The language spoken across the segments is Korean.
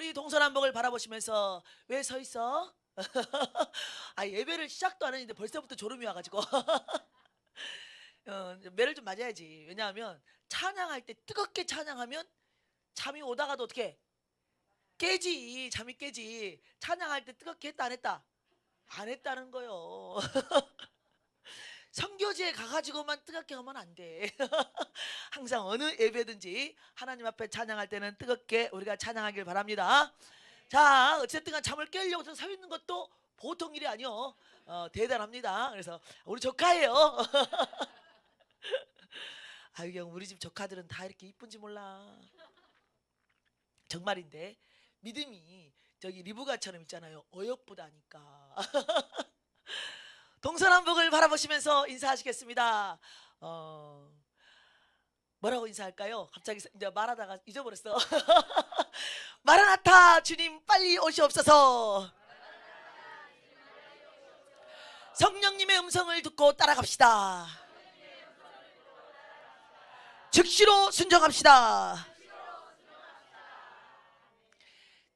우리 동서남북을 바라보시면서 왜 서 있어? 아, 예배를 시작도 안 했는데 벌써부터 졸음이 와가지고 매를 좀 맞아야지. 왜냐하면 찬양할 때 뜨겁게 찬양하면 잠이 오다가도 어떻게 깨지. 잠이 깨지. 찬양할 때 뜨겁게 했다 안 했다? 안 했다는 거요. 선교지에 가가지고만 뜨겁게 하면 안 돼. 항상 어느 예배든지 하나님 앞에 찬양할 때는 뜨겁게 우리가 찬양하길 바랍니다. 자, 어쨌든 간 잠을 깨려고 서 있는 것도 보통 일이 아니요. 대단합니다. 그래서 우리 조카예요. 아유, 형, 우리 집 조카들은 다 이렇게 이쁜지 몰라. 정말인데 믿음이 저기 리브가처럼 있잖아요. 어여쁘다니까. 동서남북을 바라보시면서 인사하시겠습니다. 뭐라고 인사할까요? 갑자기 이제 말하다가 잊어버렸어. 마라나타 주님 빨리 오시옵소서. 성령님의 음성을 듣고 따라갑시다. 즉시로 순종합시다.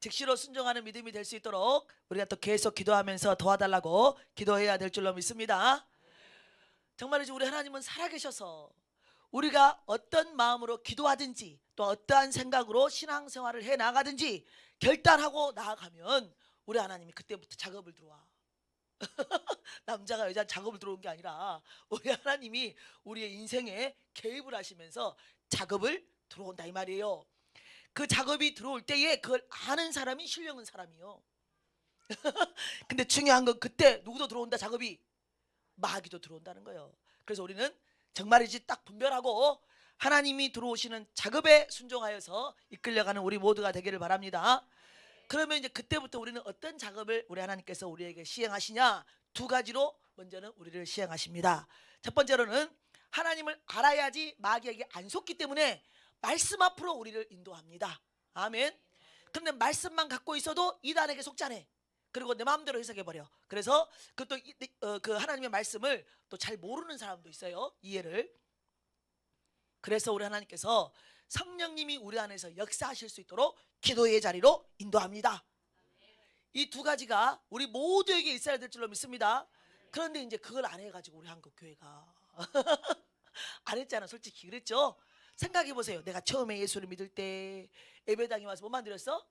즉시로 순종하는 믿음이 될 수 있도록 우리가 또 계속 기도하면서 도와달라고 기도해야 될 줄로 믿습니다. 정말이지 우리 하나님은 살아계셔서 우리가 어떤 마음으로 기도하든지 또 어떠한 생각으로 신앙생활을 해 나가든지 결단하고 나아가면 우리 하나님이 그때부터 작업을 들어와. 남자가 여자 작업을 들어온 게 아니라 우리 하나님이 우리의 인생에 개입을 하시면서 작업을 들어온다 이 말이에요. 그 작업이 들어올 때에 그걸 아는 사람이 신령한 사람이요. 근데 중요한 건 그때 누구도 들어온다 작업이 마귀도 들어온다는 거예요. 그래서 우리는 정말이지 딱 분별하고 하나님이 들어오시는 작업에 순종하여서 이끌려가는 우리 모두가 되기를 바랍니다. 그러면 이제 그때부터 우리는 어떤 작업을 우리 하나님께서 우리에게 시행하시냐? 두 가지로 먼저는 우리를 시행하십니다. 첫 번째로는 하나님을 알아야지 마귀에게 안 속기 때문에 말씀 앞으로 우리를 인도합니다. 아멘. 그런데 말씀만 갖고 있어도 이단에게 속자네. 그리고 내 마음대로 해석해버려. 그래서 그것도 그 하나님의 말씀을 또 잘 모르는 사람도 있어요. 이해를. 그래서 우리 하나님께서 성령님이 우리 안에서 역사하실 수 있도록 기도의 자리로 인도합니다. 이 두 가지가 우리 모두에게 있어야 될 줄로 믿습니다. 그런데 이제 그걸 안 해가지고 우리 한국 교회가 안 했잖아. 솔직히 그랬죠. 생각해 보세요. 내가 처음에 예수를 믿을 때 예배당에 와서 뭐만 드렸어?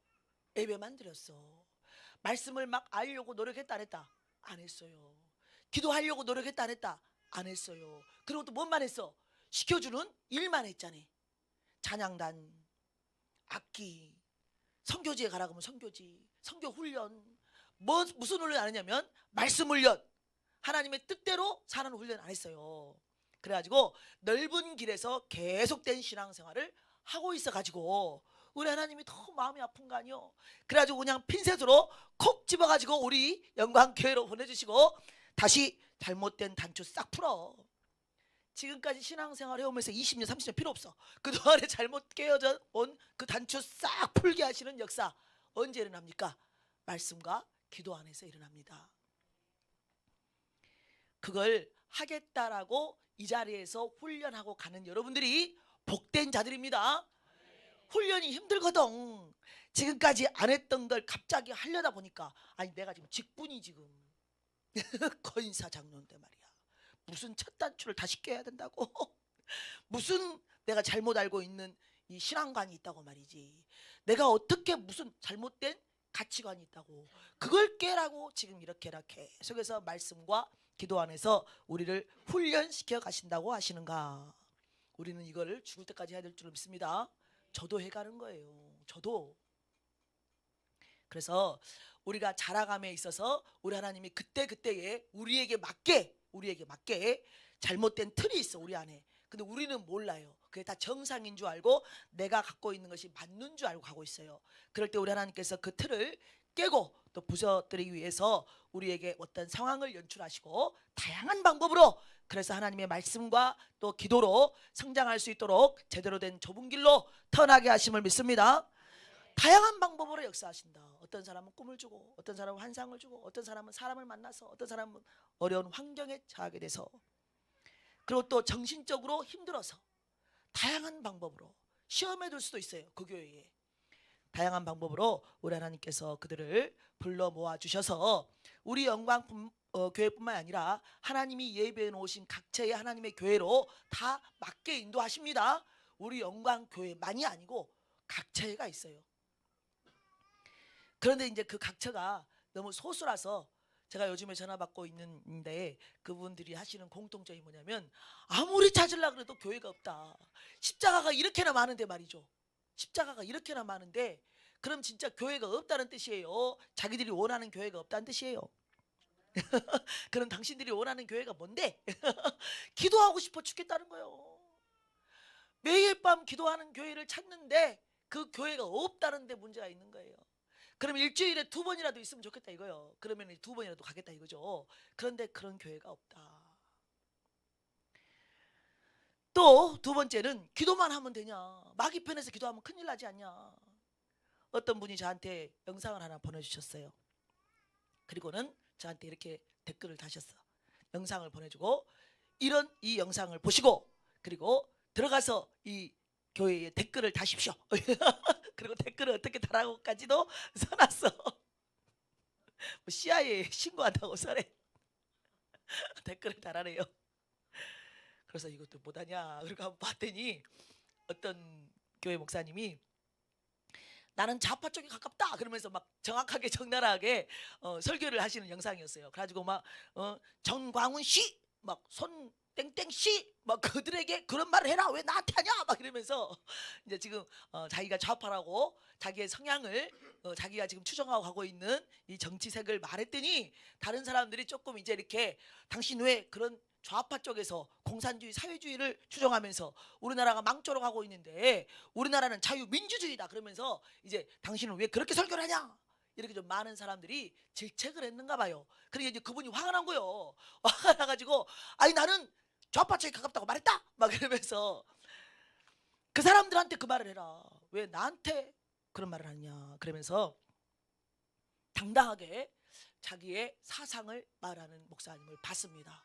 예배만 드렸어. 말씀을 막 알려고 노력했다 안 했다? 안 했어요. 기도하려고 노력했다 안 했다? 안 했어요. 그리고 또 뭔만 했어? 시켜주는 일만 했잖아. 찬양단, 악기, 선교지에 가라 그러면 선교지, 선교 훈련, 무슨 훈련 안 했냐면 말씀 훈련, 하나님의 뜻대로 사는 훈련 안 했어요. 그래가지고 넓은 길에서 계속된 신앙생활을 하고 있어가지고 우리 하나님이 더 마음이 아픈 거 아니요. 그래가지고 그냥 핀셋으로 콕 집어가지고 우리 영광교회로 보내주시고 다시 잘못된 단추 싹 풀어. 지금까지 신앙생활 해오면서 20년 30년 필요 없어. 그동안에 잘못 깨어져 온 그 단추 싹 풀게 하시는 역사 언제 일어납니까? 말씀과 기도 안에서 일어납니다. 그걸 하겠다라고 이 자리에서 훈련하고 가는 여러분들이 복된 자들입니다. 훈련이 힘들거든. 지금까지 안 했던 걸 갑자기 하려다 보니까 아니 내가 지금 직분이 지금 권사 장로인데 말이야. 무슨 첫 단추를 다시 깨야 된다고? 무슨 내가 잘못 알고 있는 이 신앙관이 있다고 말이지. 내가 어떻게 무슨 잘못된 가치관이 있다고 그걸 깨라고 지금 이렇게 계속해서 말씀과 기도 안에서 우리를 훈련시켜 가신다고 하시는가. 우리는 이걸 죽을 때까지 해야 될 줄 믿습니다. 저도 해가는 거예요. 저도. 그래서 우리가 자라감에 있어서 우리 하나님이 그때그때에 우리에게 맞게 잘못된 틀이 있어 우리 안에. 근데 우리는 몰라요. 그게 다 정상인 줄 알고 내가 갖고 있는 것이 맞는 줄 알고 가고 있어요. 그럴 때 우리 하나님께서 그 틀을 깨고 또 부서뜨리기 위해서 우리에게 어떤 상황을 연출하시고 다양한 방법으로 그래서 하나님의 말씀과 또 기도로 성장할 수 있도록 제대로 된 좁은 길로 터나게 하심을 믿습니다. 다양한 방법으로 역사하신다. 어떤 사람은 꿈을 주고 어떤 사람은 환상을 주고 어떤 사람은 사람을 만나서 어떤 사람은 어려운 환경에 처하게 돼서 그리고 또 정신적으로 힘들어서 다양한 방법으로 시험에 들 수도 있어요. 그 교회에 다양한 방법으로 우리 하나님께서 그들을 불러 모아 주셔서 우리 영광 교회뿐만 아니라 하나님이 예배해 놓으신 각처의 하나님의 교회로 다 맞게 인도하십니다. 우리 영광 교회만이 아니고 각처가 있어요. 그런데 이제 그 각처가 너무 소수라서 제가 요즘에 전화 받고 있는데 그분들이 하시는 공통점이 뭐냐면 아무리 찾으려고 해도 교회가 없다. 십자가가 이렇게나 많은데 말이죠. 십자가가 이렇게나 많은데 그럼 진짜 교회가 없다는 뜻이에요? 자기들이 원하는 교회가 없다는 뜻이에요? 그럼 당신들이 원하는 교회가 뭔데? 기도하고 싶어 죽겠다는 거예요. 매일 밤 기도하는 교회를 찾는데 그 교회가 없다는 데 문제가 있는 거예요. 그럼 일주일에 2번이라도 있으면 좋겠다 이거요. 그러면 2번이라도 가겠다 이거죠. 그런데 그런 교회가 없다. 또 두 번째는 기도만 하면 되냐. 마귀 편에서 기도하면 큰일 나지 않냐. 어떤 분이 저한테 영상을 하나 보내주셨어요. 그리고는 저한테 이렇게 댓글을 다셨어. 영상을 보내주고 이런 이 영상을 보시고 그리고 들어가서 이 교회에 댓글을 다십시오. 그리고 댓글을 어떻게 달라고까지도 써놨어. 뭐 CIA에 신고한다고 써래. 댓글을 달아래요. 그래서 이것도 못하냐. 그리고 한번 봤더니 어떤 교회 목사님이 나는 좌파 쪽에 가깝다 그러면서 막 정확하게 적나라하게 설교를 하시는 영상이었어요. 그래가지고 막 정광훈 씨, 막 손 땡땡 씨, 막 그들에게 그런 말을 해라 왜 나한테 하냐 막 이러면서 이제 지금 자기가 좌파라고 자기의 성향을 자기가 지금 추정하고 가고 있는 이 정치색을 말했더니 다른 사람들이 조금 이제 이렇게 당신 왜 그런 좌파 쪽에서 공산주의 사회주의를 추정하면서 우리나라가 망조로 가고 있는데 우리나라는 자유민주주의다 그러면서 이제 당신은 왜 그렇게 설교를 하냐 이렇게 좀 많은 사람들이 질책을 했는가 봐요. 그러니까 이제 그분이 화가 난 거예요. 화가 나가지고 아니 나는 좌파 쪽에 가깝다고 말했다 막 이러면서 그 사람들한테 그 말을 해라 왜 나한테 그런 말을 하냐 그러면서 당당하게 자기의 사상을 말하는 목사님을 봤습니다.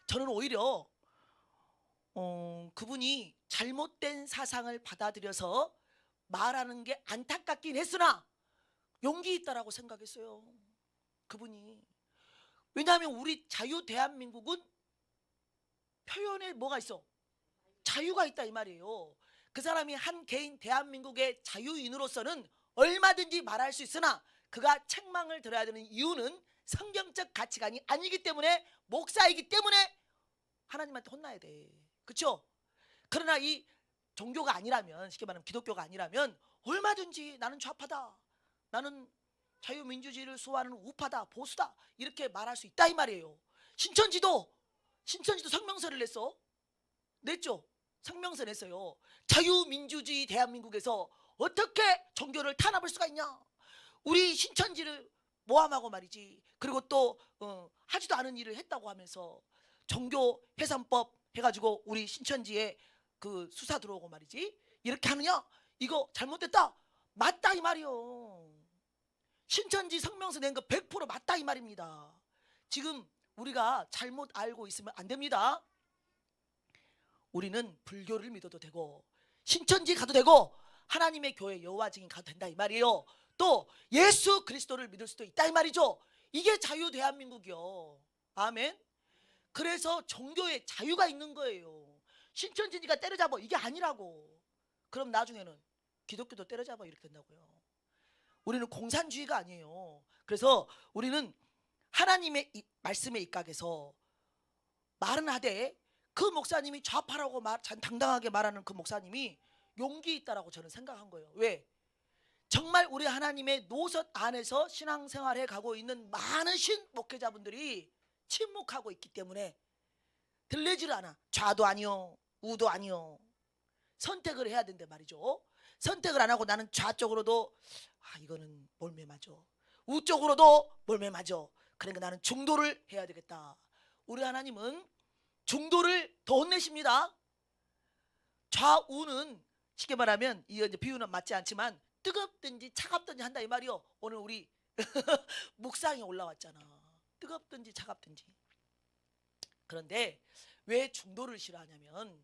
저는 오히려 그분이 잘못된 사상을 받아들여서 말하는 게 안타깝긴 했으나 용기 있다라고 생각했어요. 그분이. 왜냐하면 우리 자유 대한민국은 표현에 뭐가 있어? 자유가 있다 이 말이에요. 그 사람이 한 개인 대한민국의 자유인으로서는 얼마든지 말할 수 있으나 그가 책망을 들어야 되는 이유는 성경적 가치관이 아니기 때문에 목사이기 때문에 하나님한테 혼나야 돼. 그렇죠? 그러나 이 종교가 아니라면 쉽게 말하면 기독교가 아니라면 얼마든지 나는 좌파다. 나는 자유민주주의를 수호하는 우파다. 보수다. 이렇게 말할 수 있다 이 말이에요. 신천지도 성명서를 냈죠. 성명서 냈어요. 자유민주주의 대한민국에서 어떻게 종교를 탄압할 수가 있냐. 우리 신천지를 모함하고 말이지. 그리고 또 하지도 않은 일을 했다고 하면서 종교훼손법 해가지고 우리 신천지에 그 수사 들어오고 말이지. 이렇게 하느냐? 이거 잘못됐다. 맞다 이 말이요. 신천지 성명서 낸 거 100% 맞다 이 말입니다. 지금 우리가 잘못 알고 있으면 안 됩니다. 우리는 불교를 믿어도 되고 신천지 가도 되고 하나님의 교회 여호와 증인 가도 된다 이 말이에요. 또 예수 그리스도를 믿을 수도 있다 이 말이죠. 이게 자유 대한민국이요. 아멘. 그래서 종교에 자유가 있는 거예요. 신천지니까 때려잡아 이게 아니라고. 그럼 나중에는 기독교도 때려잡아 이렇게 된다고요. 우리는 공산주의가 아니에요. 그래서 우리는 하나님의 말씀에 입각해서 말은 하되 그 목사님이 좌파라고 당당하게 말하는 그 목사님이 용기 있다라고 저는 생각한 거예요. 왜? 정말 우리 하나님의 노릇 안에서 신앙생활해 가고 있는 많은 신목회자분들이 침묵하고 있기 때문에 들리지를 않아. 좌도 아니요 우도 아니요. 선택을 해야 된대 말이죠. 선택을 안 하고 나는 좌 쪽으로도 이거는 몰매 맞아. 우 쪽으로도 몰매 맞아. 그러니까 나는 중도를 해야 되겠다. 우리 하나님은 중도를 더 혼내십니다. 좌우는 쉽게 말하면 이 비유는 맞지 않지만 뜨겁든지 차갑든지 한다 이 말이요. 오늘 우리 묵상이 올라왔잖아. 뜨겁든지 차갑든지. 그런데 왜 중도를 싫어하냐면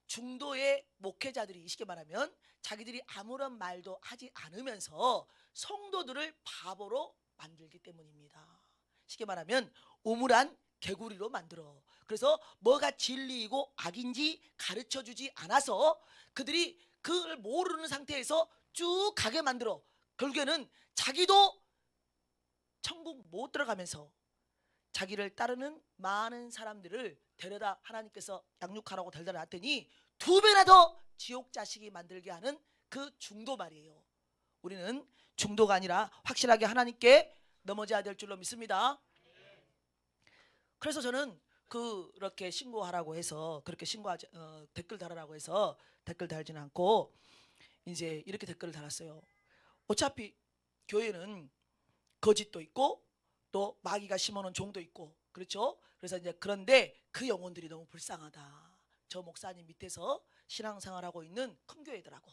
중도의 목회자들이 쉽게 말하면 자기들이 아무런 말도 하지 않으면서 성도들을 바보로 만들기 때문입니다. 쉽게 말하면 우물안 개구리로 만들어. 그래서 뭐가 진리이고 악인지 가르쳐주지 않아서 그들이 그걸 모르는 상태에서 쭉 가게 만들어. 결국에는 자기도 천국 못 들어가면서 자기를 따르는 많은 사람들을 데려다 하나님께서 양육하라고 데려다 놨더니 2배나 더 지옥 자식이 만들게 하는 그 중도 말이에요. 우리는 중도가 아니라 확실하게 하나님께 넘어져야 될 줄로 믿습니다. 그래서 저는 그렇게 신고하라고 해서 그렇게 신고하지 댓글 달으라고 해서 댓글 달지는 않고 이제 이렇게 댓글을 달았어요. 어차피 교회는 거짓도 있고 또 마귀가 심어놓은 종도 있고 그렇죠. 그래서 이제 그런데 그 영혼들이 너무 불쌍하다. 저 목사님 밑에서 신앙생활하고 있는 큰 교회더라고.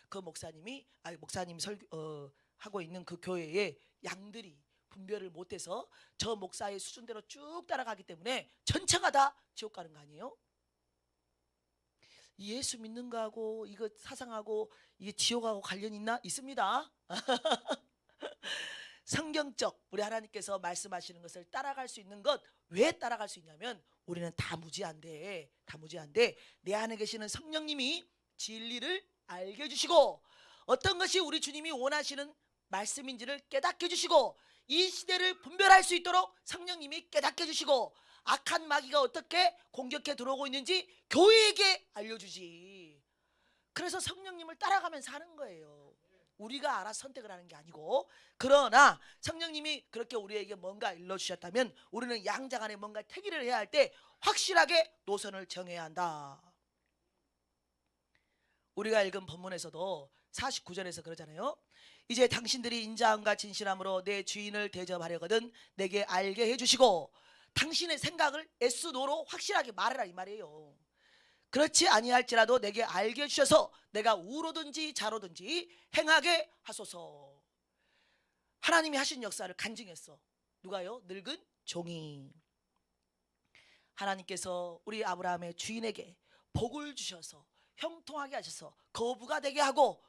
그 목사님이 하고 있는 그 교회에 양들이 분별을 못해서 저 목사의 수준대로 쭉 따라가기 때문에 전체가 다 지옥 가는 거 아니에요? 예수 믿는 거하고 이거 사상하고 이게 지옥하고 관련 있나? 있습니다. 성경적 우리 하나님께서 말씀하시는 것을 따라갈 수 있는 것, 왜 따라갈 수 있냐면 우리는 다 무지한데 내 안에 계시는 성령님이 진리를 알게 해주시고 어떤 것이 우리 주님이 원하시는 말씀인지를 깨닫게 해주시고 이 시대를 분별할 수 있도록 성령님이 깨닫게 해주시고 악한 마귀가 어떻게 공격해 들어오고 있는지 교회에게 알려주지. 그래서 성령님을 따라가면서 하는 거예요. 우리가 알아서 선택을 하는 게 아니고. 그러나 성령님이 그렇게 우리에게 뭔가 일러주셨다면 우리는 양장 안에 뭔가 택일을 해야 할 때 확실하게 노선을 정해야 한다. 우리가 읽은 본문에서도 49절에서 그러잖아요. 이제 당신들이 인자함과 진실함으로 내 주인을 대접하려거든 내게 알게 해주시고 당신의 생각을 SNO로 확실하게 말해라 이 말이에요. 그렇지 아니할지라도 내게 알게 해주셔서 내가 우로든지 좌로든지 행하게 하소서. 하나님이 하신 역사를 간증했어. 누가요? 늙은 종이. 하나님께서 우리 아브라함의 주인에게 복을 주셔서 형통하게 하셔서 거부가 되게 하고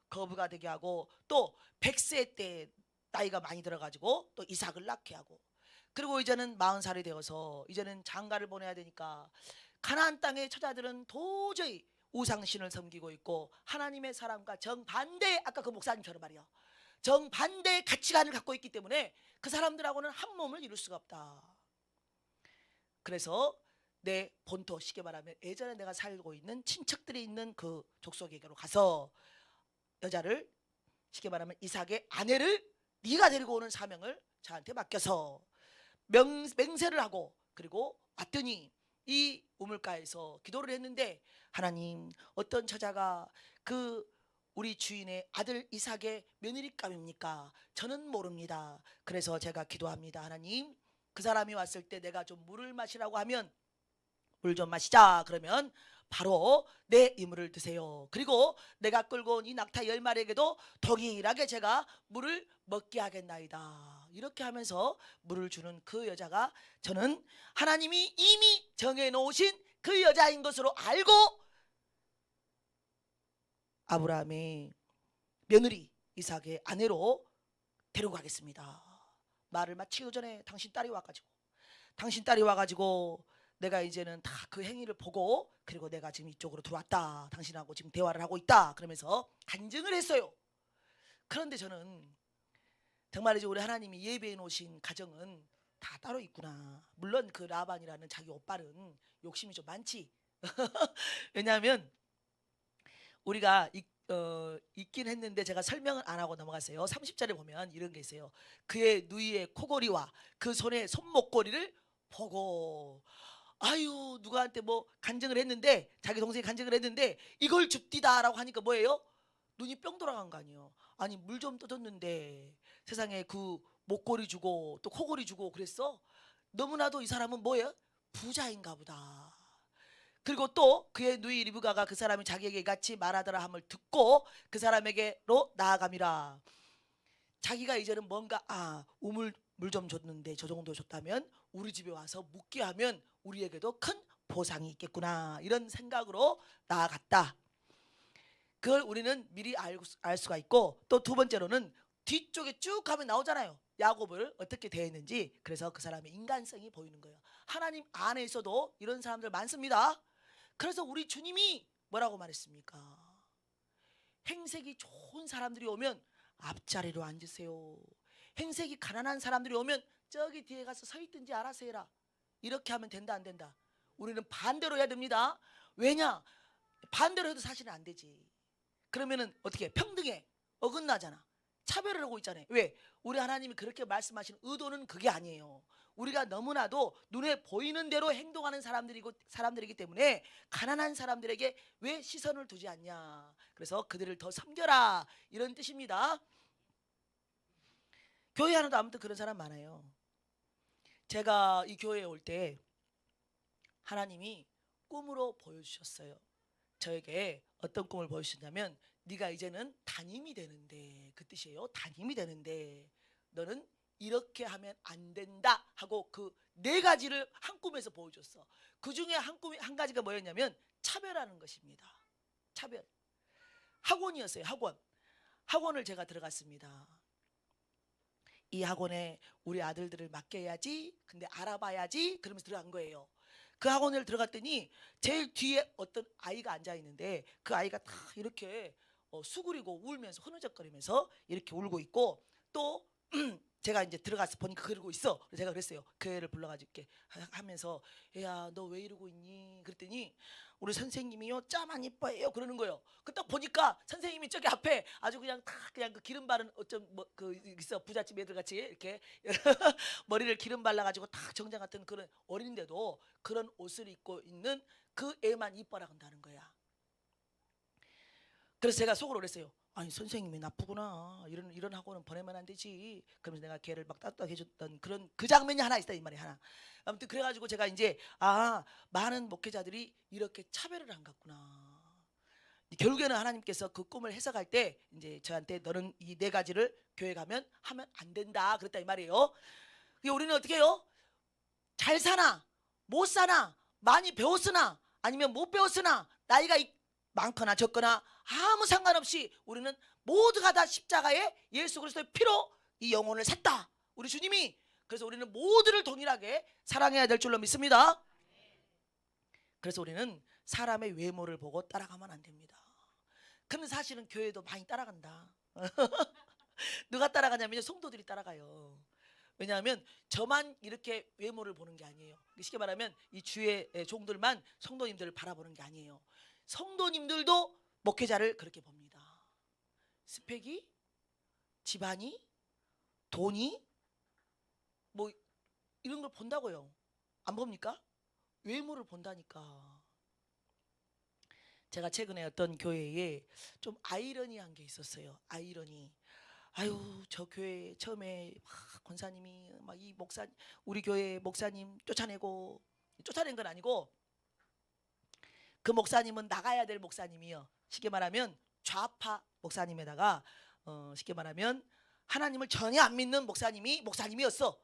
거부가 되게 하고 또 100세 때 나이가 많이 들어가지고 또 이삭을 낳게 하고 그리고 이제는 40살이 되어서 이제는 장가를 보내야 되니까 가나안 땅의 처자들은 도저히 우상신을 섬기고 있고 하나님의 사랑과 정반대 아까 그 목사님처럼 말이야 정반대의 가치관을 갖고 있기 때문에 그 사람들하고는 한 몸을 이룰 수가 없다. 그래서 내 본토 쉽게 말하면 예전에 내가 살고 있는 친척들이 있는 그 족속에게로 가서 여자를 쉽게 말하면 이삭의 아내를 네가 데리고 오는 사명을 저한테 맡겨서 맹세를 하고 그리고 왔더니 이 우물가에서 기도를 했는데 하나님 어떤 처자가 그 우리 주인의 아들 이삭의 며느리감입니까? 저는 모릅니다. 그래서 제가 기도합니다. 하나님 그 사람이 왔을 때 내가 좀 물을 마시라고 하면 물 좀 마시자 그러면 바로 내 이물을 드세요. 그리고 내가 끌고 온 이 낙타 10마리에게도 동일하게 제가 물을 먹게 하겠나이다. 이렇게 하면서 물을 주는 그 여자가 저는 하나님이 이미 정해놓으신 그 여자인 것으로 알고 아브라함의 며느리 이삭의 아내로 데리고 가겠습니다. 말을 마치기 전에 당신 딸이 와가지고 내가 이제는 다 그 행위를 보고 그리고 내가 지금 이쪽으로 들어왔다. 당신하고 지금 대화를 하고 있다. 그러면서 간증을 했어요. 그런데 저는 정말이지 우리 하나님이 예배해 놓으신 가정은 다 따로 있구나. 물론 그 라반이라는 자기 오빠는 욕심이 좀 많지. 왜냐하면 우리가 있긴 했는데 제가 설명을 안 하고 넘어갔어요. 30절에 보면 이런 게 있어요. 그의 누이의 코골이와 그 손의 손목걸이를 보고 아유 누구한테 뭐 간증을 했는데 자기 동생이 간증을 했는데 이걸 줍디다라고 하니까 뭐예요? 눈이 뿅 돌아간 거 아니에요. 아니 물 좀 떠줬는데 세상에 그 목걸이 주고 또 코걸이 주고 그랬어? 너무나도 이 사람은 뭐예요? 부자인가 보다. 그리고 또 그의 누이 리브가가 그 사람이 자기에게 같이 말하더라 함을 듣고 그 사람에게로 나아감이라. 자기가 이제는 뭔가 우물 물 좀 줬는데 저 정도 줬다면 우리 집에 와서 묵게 하면 우리에게도 큰 보상이 있겠구나 이런 생각으로 나아갔다. 그걸 우리는 미리 알 수가 있고, 또 두 번째로는 뒤쪽에 쭉 가면 나오잖아요. 야곱을 어떻게 대했는지. 그래서 그 사람의 인간성이 보이는 거예요. 하나님 안에서도 이런 사람들 많습니다. 그래서 우리 주님이 뭐라고 말했습니까? 행색이 좋은 사람들이 오면 앞자리로 앉으세요. 행색이 가난한 사람들이 오면 저기 뒤에 가서 서 있든지 알아서 해라. 이렇게 하면 된다 안 된다? 우리는 반대로 해야 됩니다. 왜냐? 반대로 해도 사실은 안 되지. 그러면은 어떻게 평등에 어긋나잖아. 차별을 하고 있잖아요. 왜? 우리 하나님이 그렇게 말씀하시는 의도는 그게 아니에요. 우리가 너무나도 눈에 보이는 대로 행동하는 사람들이기 때문에 가난한 사람들에게 왜 시선을 두지 않냐. 그래서 그들을 더 섬겨라 이런 뜻입니다. 교회 하나도 아무튼 그런 사람 많아요. 제가 이 교회에 올 때 하나님이 꿈으로 보여주셨어요. 저에게 어떤 꿈을 보여주셨냐면, 네가 이제는 담임이 되는데, 그 뜻이에요. 담임이 되는데 너는 이렇게 하면 안 된다 하고 그 네 가지를 한 꿈에서 보여줬어. 그 중에 한 가지가 뭐였냐면 차별하는 것입니다. 차별. 학원이었어요. 학원을 제가 들어갔습니다. 이 학원에 우리 아들들을 맡겨야지, 근데 알아봐야지, 그러면서 들어간 거예요. 그 학원을 들어갔더니 제일 뒤에 어떤 아이가 앉아 있는데, 그 아이가 다 이렇게 수그리고 울면서 흐느적거리면서 이렇게 울고 있고, 또 제가 이제 들어가서 보니까 그러고 있어. 그래서 제가 그랬어요. 그 애를 불러가지고 이렇게 하면서, 야, 너 왜 이러고 있니? 그랬더니 우리 선생님이요, 짜만 이뻐해요 그러는 거예요. 그 딱 보니까 선생님이 저기 앞에 아주 그냥 다 그냥 그 기름 바른 어쩜 뭐 그 있어, 부잣집 애들 같이 이렇게 머리를 기름 발라가지고 딱 정장 같은 그런 어린데도 그런 옷을 입고 있는 그 애만 이뻐라 한다는 거야. 그래서 제가 속으로 그랬어요. 아니, 선생님이 나쁘구나. 이런 학원은 보내면 안 되지. 그러면서 내가 걔를 막 따뜻하게 해줬던 그런 그 장면이 하나 있다 이 말이 하나. 아무튼 그래가지고 제가 이제 많은 목회자들이 이렇게 차별을 안 갖구나. 결국에는 하나님께서 그 꿈을 해석할 때 이제 저한테 너는 이 네 가지를 교회 가면 하면 안 된다 그랬다 이 말이에요. 우리는 어떻게 해요? 잘 사나 못 사나, 많이 배웠으나 아니면 못 배웠으나, 나이가 많거나 적거나 아무 상관없이 우리는 모두가 다 십자가에 예수 그리스도의 피로 이 영혼을 샀다. 우리 주님이. 그래서 우리는 모두를 동일하게 사랑해야 될 줄로 믿습니다. 그래서 우리는 사람의 외모를 보고 따라가면 안 됩니다. 근데 사실은 교회도 많이 따라간다. 누가 따라가냐면 성도들이 따라가요. 왜냐하면 저만 이렇게 외모를 보는 게 아니에요. 쉽게 말하면 이 주의 종들만 성도님들을 바라보는 게 아니에요. 성도님들도 목회자를 그렇게 봅니다. 스펙이, 집안이, 돈이, 뭐 이런 걸 본다고요. 안 봅니까? 외모를 본다니까. 제가 최근에 어떤 교회에 좀 아이러니한 게 있었어요. 아이러니. 아유, 저 교회 처음에 권사님이 막 이 목사, 우리 교회 목사님 쫓아낸 건 아니고, 그 목사님은 나가야 될 목사님이요. 쉽게 말하면 좌파 목사님에다가 쉽게 말하면 하나님을 전혀 안 믿는 목사님이었어.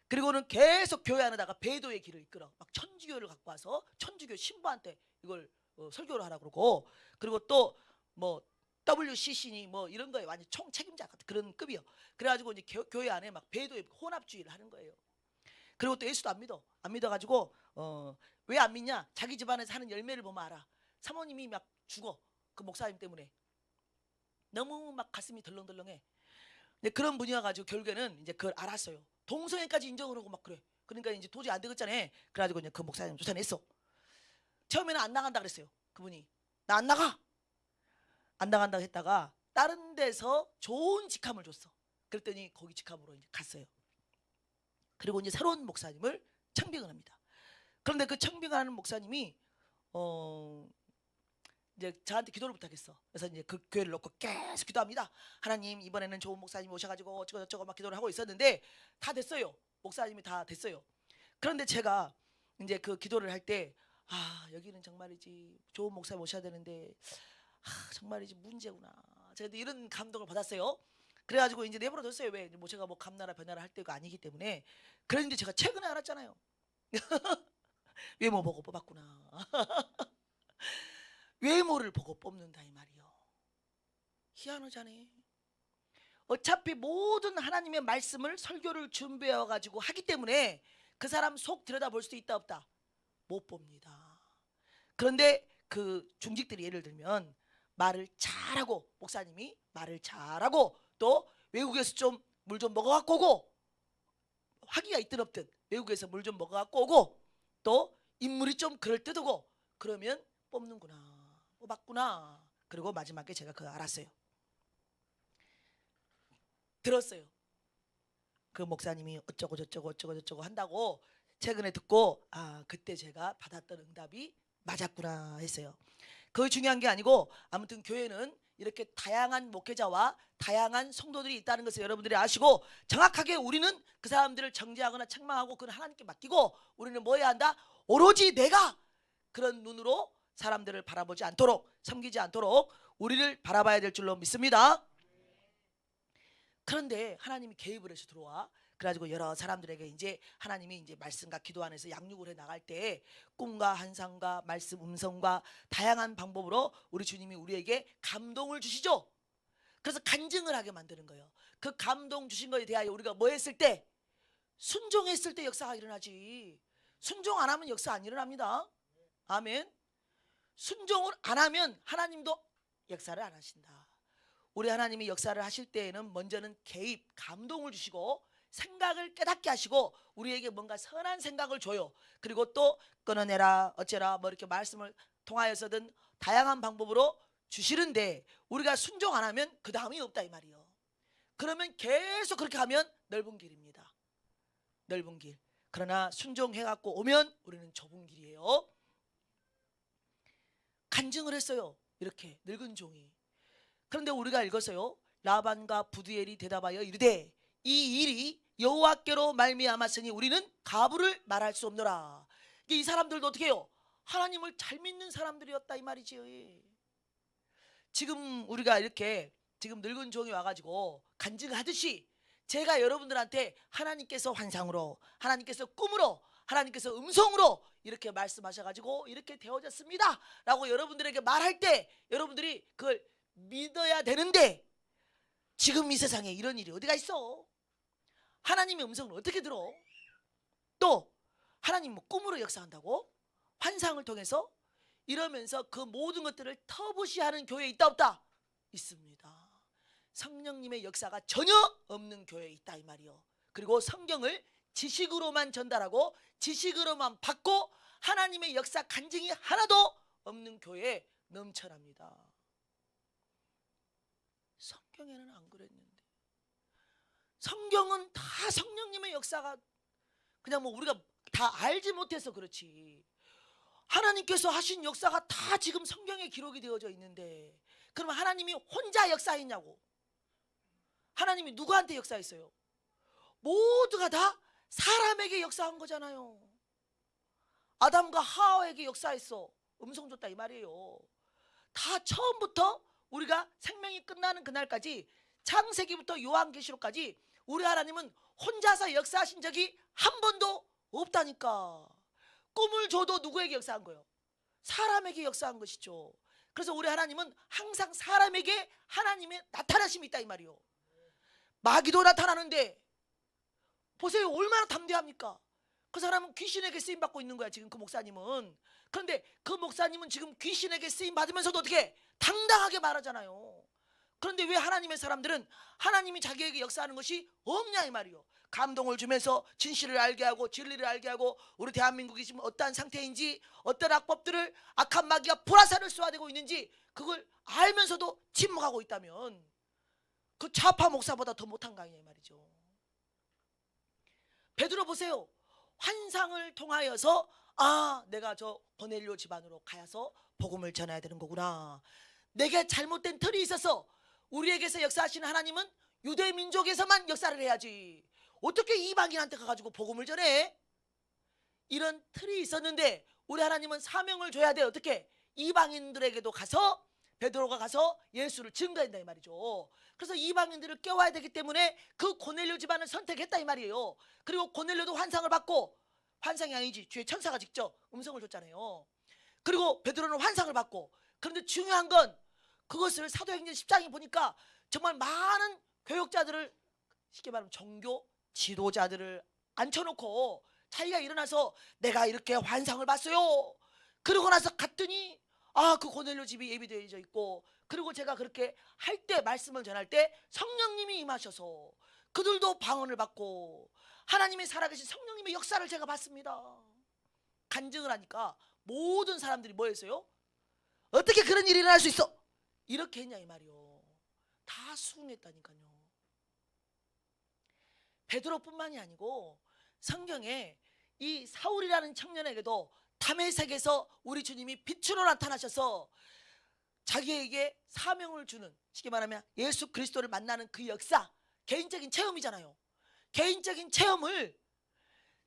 그리고는 계속 교회 안에다가 배도의 길을 이끌어 막 천주교를 갖고 와서 천주교 신부한테 이걸 설교를 하라 그러고, 그리고 또 뭐 WCC니 뭐 이런 거에 완전 총 책임자 같은 그런 급이요. 그래가지고 이제 교회 안에 막 배도의 혼합주의를 하는 거예요. 그리고 또 예수도 안 믿어가지고 왜 안 믿냐? 자기 집안에서 하는 열매를 보면 알아. 사모님이 막 죽어. 그 목사님 때문에 너무 막 가슴이 덜렁덜렁해. 그런 분이어가지고 결국에는 이제 그걸 알았어요. 동성애까지 인정을 하고 막 그래. 그러니까 이제 도저히 안 되겠잖아. 그래가지고 이제 그 목사님 쫓아냈어. 처음에는 안 나간다 그랬어요. 그분이 나 안 나가. 안 나간다고 했다가 다른 데서 좋은 직함을 줬어. 그랬더니 거기 직함으로 이제 갔어요. 그리고 이제 새로운 목사님을 청빙을 합니다. 그런데 그 청빙하는 목사님이 이제 저한테 기도를 부탁했어. 그래서 이제 그 교회를 놓고 계속 기도합니다. 하나님, 이번에는 좋은 목사님 오셔가지고 어쩌고 저쩌고 막 기도를 하고 있었는데 다 됐어요. 목사님이 다 됐어요. 그런데 제가 이제 그 기도를 할 때 여기는 정말이지 좋은 목사님 오셔야 되는데 정말이지 문제구나. 제가 이런 감동을 받았어요. 그래가지고 이제 내버려뒀어요. 왜? 뭐 제가 뭐 감나라 변나라 할 때가 아니기 때문에. 그런데 제가 최근에 알았잖아요. 외모 보고 뽑았구나. 외모를 보고 뽑는다 이 말이요. 희한하잖아요. 어차피 모든 하나님의 말씀을 설교를 준비해 가지고 하기 때문에 그 사람 속 들여다볼 수도 있다 없다? 못 봅니다. 그런데 그 중직들이 예를 들면 말을 잘하고, 목사님이 말을 잘하고 또 외국에서 좀 물 좀 먹어갖고 오고, 화기가 있든 없든 외국에서 물 좀 먹어갖고 오고 또 인물이 좀 그럴듯하고 그러면 뽑는구나, 뽑았구나. 그리고 마지막에 제가 그거 알았어요. 들었어요. 그 목사님이 어쩌고 저쩌고 어쩌고 저쩌고 한다고 최근에 듣고, 아, 그때 제가 받았던 응답이 맞았구나 했어요. 그게 중요한 게 아니고, 아무튼 교회는 이렇게 다양한 목회자와 다양한 성도들이 있다는 것을 여러분들이 아시고, 정확하게 우리는 그 사람들을 정죄하거나 책망하고 그건 하나님께 맡기고, 우리는 뭐 해야 한다? 오로지 내가 그런 눈으로 사람들을 바라보지 않도록, 섬기지 않도록 우리를 바라봐야 될 줄로 믿습니다. 그런데 하나님이 개입을 해서 들어와. 그래가지고 여러 사람들에게 이제 하나님이 이제 말씀과 기도 안에서 양육을 해 나갈 때 꿈과 환상과 말씀 음성과 다양한 방법으로 우리 주님이 우리에게 감동을 주시죠. 그래서 간증을 하게 만드는 거예요. 그 감동 주신 것에 대하여 우리가 뭐 했을 때? 순종했을 때 역사가 일어나지. 순종 안 하면 역사 안 일어납니다. 아멘. 순종을 안 하면 하나님도 역사를 안 하신다. 우리 하나님이 역사를 하실 때에는 먼저는 개입, 감동을 주시고 생각을 깨닫게 하시고 우리에게 뭔가 선한 생각을 줘요. 그리고 또 끊어내라 어째라 뭐 이렇게 말씀을 통하여서든 다양한 방법으로 주시는데, 우리가 순종 안 하면 그 다음이 없다 이 말이요. 그러면 계속 그렇게 하면 넓은 길입니다. 넓은 길. 그러나 순종해갖고 오면 우리는 좁은 길이에요. 간증을 했어요. 이렇게 늙은 종이. 그런데 우리가 읽었어요. 라반과 부두엘이 대답하여 이르되 이 일이 여호와께로 말미암았으니 우리는 가부를 말할 수 없노라. 이 사람들도 어떻게 해요? 하나님을 잘 믿는 사람들이었다 이 말이지요. 지금 우리가 이렇게 지금 늙은 종이 와가지고 간증하듯이 제가 여러분들한테 하나님께서 환상으로, 하나님께서 꿈으로, 하나님께서 음성으로 이렇게 말씀하셔가지고 이렇게 되어졌습니다 라고 여러분들에게 말할 때 여러분들이 그걸 믿어야 되는데, 지금 이 세상에 이런 일이 어디가 있어? 하나님의 음성을 어떻게 들어? 또 하나님 뭐 꿈으로 역사한다고? 환상을 통해서? 이러면서 그 모든 것들을 터부시하는 교회에 있다 없다? 있습니다. 성령님의 역사가 전혀 없는 교회에 있다 이 말이요. 그리고 성경을 지식으로만 전달하고 지식으로만 받고 하나님의 역사 간증이 하나도 없는 교회에 넘쳐납니다. 성경에는 안 그랬는데. 성경은 다 성령님의 역사가 그냥 뭐 우리가 다 알지 못해서 그렇지, 하나님께서 하신 역사가 다 지금 성경에 기록이 되어져 있는데, 그러면 하나님이 혼자 역사했냐고? 하나님이 누구한테 역사했어요? 모두가 다 사람에게 역사한 거잖아요. 아담과 하와에게 역사했어. 음성 줬다 이 말이에요. 다 처음부터 우리가 생명이 끝나는 그날까지, 창세기부터 요한계시록까지 우리 하나님은 혼자서 역사하신 적이 한 번도 없다니까. 꿈을 줘도 누구에게 역사한 거예요? 사람에게 역사한 것이죠. 그래서 우리 하나님은 항상 사람에게 하나님의 나타나심이 있다 이 말이요. 마귀도 나타나는데 보세요, 얼마나 담대합니까? 그 사람은 귀신에게 쓰임받고 있는 거야 지금 그 목사님은. 그런데 그 목사님은 지금 귀신에게 쓰임받으면서도 어떻게 당당하게 말하잖아요. 그런데 왜 하나님의 사람들은 하나님이 자기에게 역사하는 것이 없냐 이 말이요. 감동을 주면서 진실을 알게 하고 진리를 알게 하고 우리 대한민국이 지금 어떠한 상태인지, 어떤 악법들을 악한 마귀가 불화살을 쏘아대고 있는지 그걸 알면서도 침묵하고 있다면 그 좌파 목사보다 더 못한 거 아니냐 이 말이죠. 베드로 보세요. 환상을 통하여서 아, 내가 저 고넬료 집안으로 가서 복음을 전해야 되는 거구나. 내게 잘못된 틀이 있어서 우리에게서 역사하시는 하나님은 유대 민족에서만 역사를 해야지 어떻게 이방인한테 가가지고 복음을 전해? 이런 틀이 있었는데 우리 하나님은 사명을 줘야 돼. 어떻게? 이방인들에게도 가서, 베드로가 가서 예수를 증거한다 이 말이죠. 그래서 이방인들을 깨워야 되기 때문에 그 고넬료 집안을 선택했다 이 말이에요. 그리고 고넬료도 환상을 받고 환상이 아니지 주의 천사가 직접 음성을 줬잖아요. 그리고 베드로는 환상을 받고, 그런데 중요한 건 그것을 사도행전 10장에 보니까 정말 많은 교역자들을, 쉽게 말하면 종교 지도자들을 앉혀놓고 자기가 일어나서 내가 이렇게 환상을 봤어요. 그러고 나서 갔더니 그 고넬료 집이 예비되어져 있고, 그리고 제가 그렇게 할 때, 말씀을 전할 때 성령님이 임하셔서 그들도 방언을 받고 하나님의 살아계신 성령님의 역사를 제가 봤습니다. 간증을 하니까 모든 사람들이 뭐 했어요? 어떻게 그런 일이 일어날 수 있어? 이렇게 했냐 이 말이요. 다 수긍했다니까요. 베드로뿐만이 아니고 성경에 이 사울이라는 청년에게도 다메섹에서 우리 주님이 빛으로 나타나셔서 자기에게 사명을 주는, 쉽게 말하면 예수 그리스도를 만나는 그 역사, 개인적인 체험이잖아요. 개인적인 체험을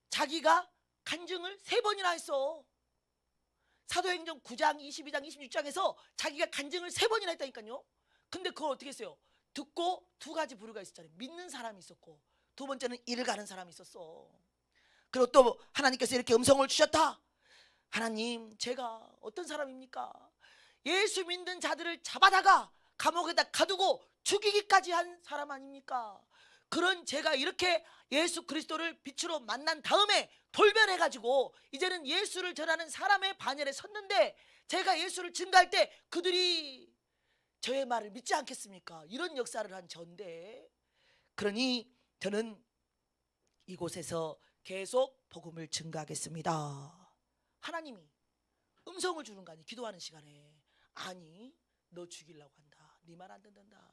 자기가 간증을 3번이나 했어. 사도행전 9장, 22장, 26장에서 자기가 간증을 3번이나 했다니까요. 근데 그걸 어떻게 했어요? 듣고 2가지 부류가 있었잖아요. 믿는 사람이 있었고, 2번째는 이를 가는 사람이 있었어. 그리고 또 하나님께서 이렇게 음성을 주셨다. 하나님, 제가 어떤 사람입니까? 예수 믿는 자들을 잡아다가 감옥에다 가두고 죽이기까지 한 사람 아닙니까? 그런 제가 이렇게 예수 그리스도를 빛으로 만난 다음에 돌변해가지고 이제는 예수를 전하는 사람의 반열에 섰는데, 제가 예수를 증거할 때 그들이 저의 말을 믿지 않겠습니까? 이런 역사를 한 전데, 그러니 저는 이곳에서 계속 복음을 증거하겠습니다. 하나님이 음성을 주는 거 아니, 기도하는 시간에. 아니, 너 죽이려고 한다. 네 말 안 듣는다.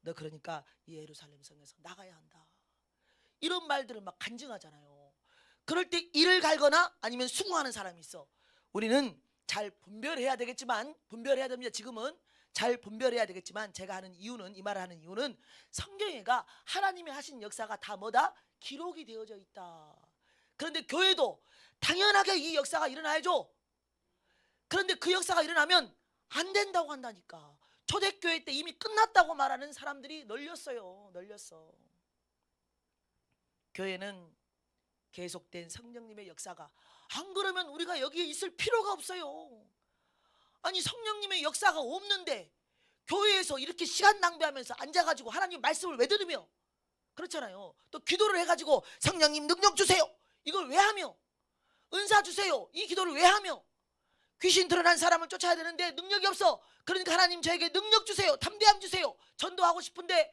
너 그러니까 예루살렘 성에서 나가야 한다. 이런 말들을 막 간증하잖아요. 그럴 때 이를 갈거나 아니면 수긍하는 사람이 있어. 우리는 잘 분별해야 되겠지만, 분별해야 됩니다. 지금은 잘 분별해야 되겠지만, 제가 하는 이유는, 이 말을 하는 이유는 성경에가 하나님이 하신 역사가 다 뭐다? 기록이 되어져 있다. 그런데 교회도 당연하게 이 역사가 일어나야죠. 그런데 그 역사가 일어나면 안 된다고 한다니까. 초대교회 때 이미 끝났다고 말하는 사람들이 널렸어요. 널렸어. 교회는 계속된 성령님의 역사가, 안 그러면 우리가 여기에 있을 필요가 없어요. 아니, 성령님의 역사가 없는데 교회에서 이렇게 시간 낭비하면서 앉아가지고 하나님 말씀을 왜 들으며, 그렇잖아요. 또 기도를 해가지고 성령님 능력 주세요, 이걸 왜 하며, 은사 주세요, 이 기도를 왜 하며, 귀신 드러난 사람을 쫓아야 되는데 능력이 없어. 그러니까 하나님 저에게 능력 주세요, 담대함 주세요. 전도하고 싶은데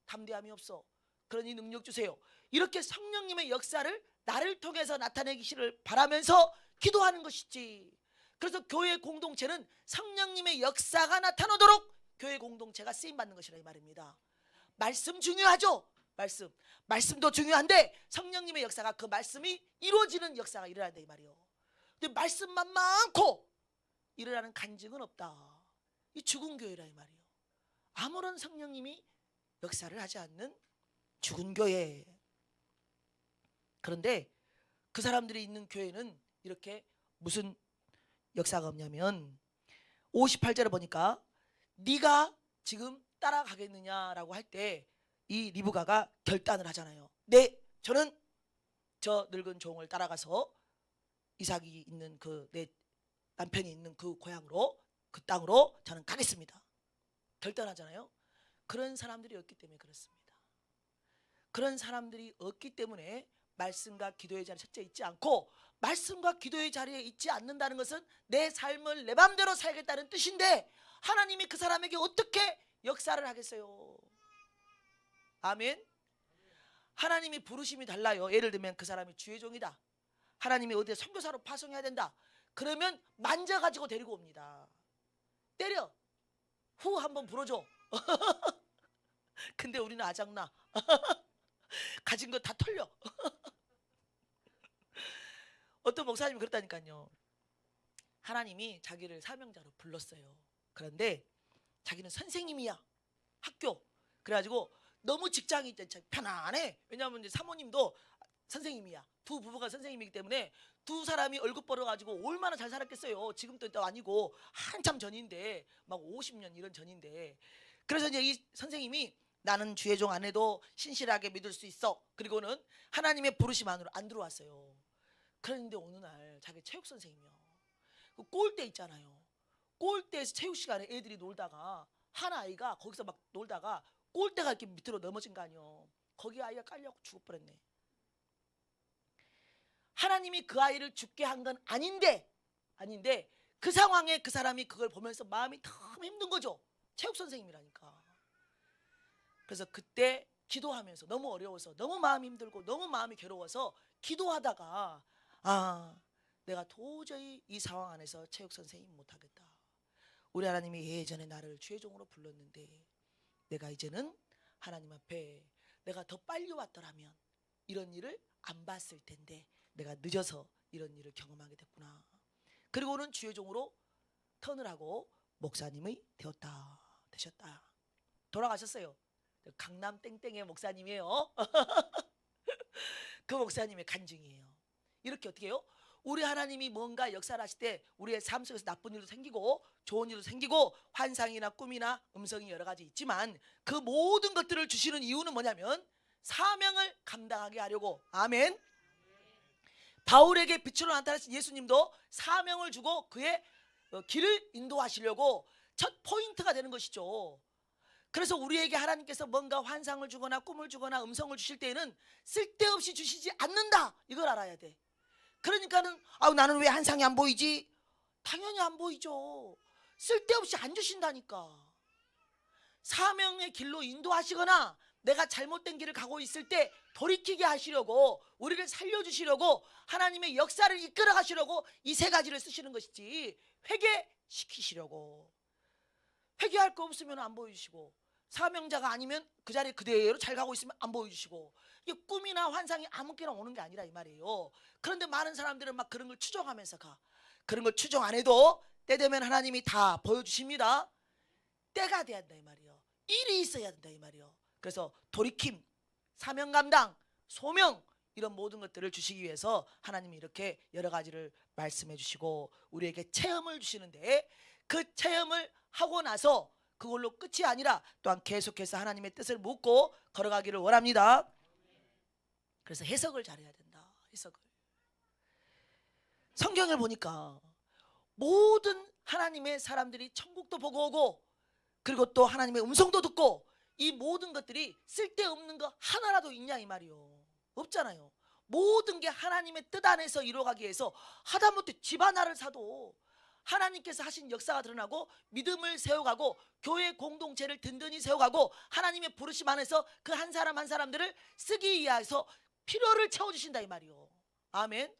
담대함이 없어. 그러니 능력 주세요. 이렇게 성령님의 역사를 나를 통해서 나타내기를 바라면서 기도하는 것이지. 그래서 교회 공동체는 성령님의 역사가 나타나도록 교회 공동체가 쓰임받는 것이라 이 말입니다. 말씀 중요하죠. 말씀도 중요한데 성령님의 역사가, 그 말씀이 이루어지는 역사가 일어나야 돼 이 말이요. 근데 말씀만 많고 일어나는 간증은 없다. 이 죽은 교회라 이 말이요. 아무런 성령님이 역사를 하지 않는 죽은 교회. 그런데 그 사람들이 있는 교회는 이렇게 무슨 역사가 없냐면, 58절을 보니까 네가 지금 따라가겠느냐라고 할 때 이 리브가가 결단을 하잖아요. 네, 저는 저 늙은 종을 따라가서 이삭이 있는 그 내 남편이 있는 그 고향으로, 그 땅으로 저는 가겠습니다. 결단하잖아요. 그런 사람들이 없기 때문에 그렇습니다. 그런 사람들이 없기 때문에 말씀과 기도의 자리에 첫째 있지 않고, 말씀과 기도의 자리에 있지 않는다는 것은 내 삶을 내 맘대로 살겠다는 뜻인데, 하나님이 그 사람에게 어떻게 역사를 하겠어요? 아멘. 하나님이 부르심이 달라요. 예를 들면 그 사람이 주의 종이다, 하나님이 어디에 선교사로 파송해야 된다, 그러면 만져가지고 데리고 옵니다. 때려, 후 한번 불어줘. 근데 우리는 아작나. 가진 거 다 털려. 어떤 목사님이 그랬다니까요. 하나님이 자기를 사명자로 불렀어요. 그런데 자기는 선생님이야, 학교. 그래가지고 너무 직장이 편안해. 왜냐하면 이제 사모님도 선생님이야. 두 부부가 선생님이기 때문에 두 사람이 얼굴 벌어가지고 얼마나 잘 살았겠어요. 지금도 또 아니고 한참 전인데, 막 50년 이런 전인데. 그래서 이제 이 선생님이 나는 주의 종 안에도 신실하게 믿을 수 있어. 그리고는 하나님의 부르심 안으로 안 들어왔어요. 그런데 어느 날 자기 체육 선생님이요, 그 골대 있잖아요. 골대에서 체육 시간에 애들이 놀다가 한 아이가 거기서 막 놀다가 골대가 이렇게 밑으로 넘어진 거 아니요. 거기 아이가 깔려고 죽어버렸네. 하나님이 그 아이를 죽게 한 건 아닌데 그 상황에 그 사람이 그걸 보면서 마음이 너무 힘든 거죠. 체육 선생님이라니까. 그래서 그때 기도하면서 너무 어려워서 너무 마음이 힘들고 너무 마음이 괴로워서 기도하다가 내가 도저히 이 상황 안에서 체육 선생님 못하겠다. 우리 하나님이 예전에 나를 주의 종으로 불렀는데 내가 이제는 하나님 앞에 내가 더 빨리 왔더라면 이런 일을 안 봤을 텐데 내가 늦어서 이런 일을 경험하게 됐구나. 그리고는 주의 종으로 턴을 하고 목사님이 되셨다. 돌아가셨어요. 강남 땡땡의 목사님이에요. 그 목사님의 간증이에요. 이렇게 어떻게 해요? 우리 하나님이 뭔가 역사를 하실 때 우리의 삶 속에서 나쁜 일도 생기고 좋은 일도 생기고 환상이나 꿈이나 음성이 여러 가지 있지만 그 모든 것들을 주시는 이유는 뭐냐면 사명을 감당하게 하려고. 아멘. 바울에게 빛으로 나타나신 예수님도 사명을 주고 그의 길을 인도하시려고 첫 포인트가 되는 것이죠. 그래서 우리에게 하나님께서 뭔가 환상을 주거나 꿈을 주거나 음성을 주실 때에는 쓸데없이 주시지 않는다, 이걸 알아야 돼. 그러니까는 나는 왜 환상이 안 보이지? 당연히 안 보이죠. 쓸데없이 안 주신다니까. 사명의 길로 인도하시거나 내가 잘못된 길을 가고 있을 때 돌이키게 하시려고, 우리를 살려주시려고, 하나님의 역사를 이끌어 가시려고 이 세 가지를 쓰시는 것이지 회개시키시려고. 회개할 거 없으면 안 보여주시고, 사명자가 아니면 그 자리에 그대로 잘 가고 있으면 안 보여주시고, 이게 꿈이나 환상이 아무렇게나 오는 게 아니라 이 말이에요. 그런데 많은 사람들은 막 그런 걸 추정하면서 가. 그런 걸 추정 안 해도 때 되면 하나님이 다 보여주십니다. 때가 돼야 된다 이 말이에요. 일이 있어야 된다 이 말이에요. 그래서 돌이킴, 사명 감당, 소명, 이런 모든 것들을 주시기 위해서 하나님이 이렇게 여러 가지를 말씀해 주시고 우리에게 체험을 주시는데, 그 체험을 하고 나서 그걸로 끝이 아니라 또한 계속해서 하나님의 뜻을 묻고 걸어가기를 원합니다. 그래서 해석을 잘해야 된다. 해석을. 성경을 보니까 모든 하나님의 사람들이 천국도 보고 오고 그리고 또 하나님의 음성도 듣고, 이 모든 것들이 쓸데없는 거 하나라도 있냐 이 말이요. 없잖아요. 모든 게 하나님의 뜻 안에서 이루어가기 위해서 하다못해 집 하나를 사도 하나님께서 하신 역사가 드러나고 믿음을 세워가고 교회 공동체를 든든히 세워가고 하나님의 부르심 안에서 그 한 사람 한 사람들을 쓰기 위해서 필요를 채워주신다 이 말이요. 아멘.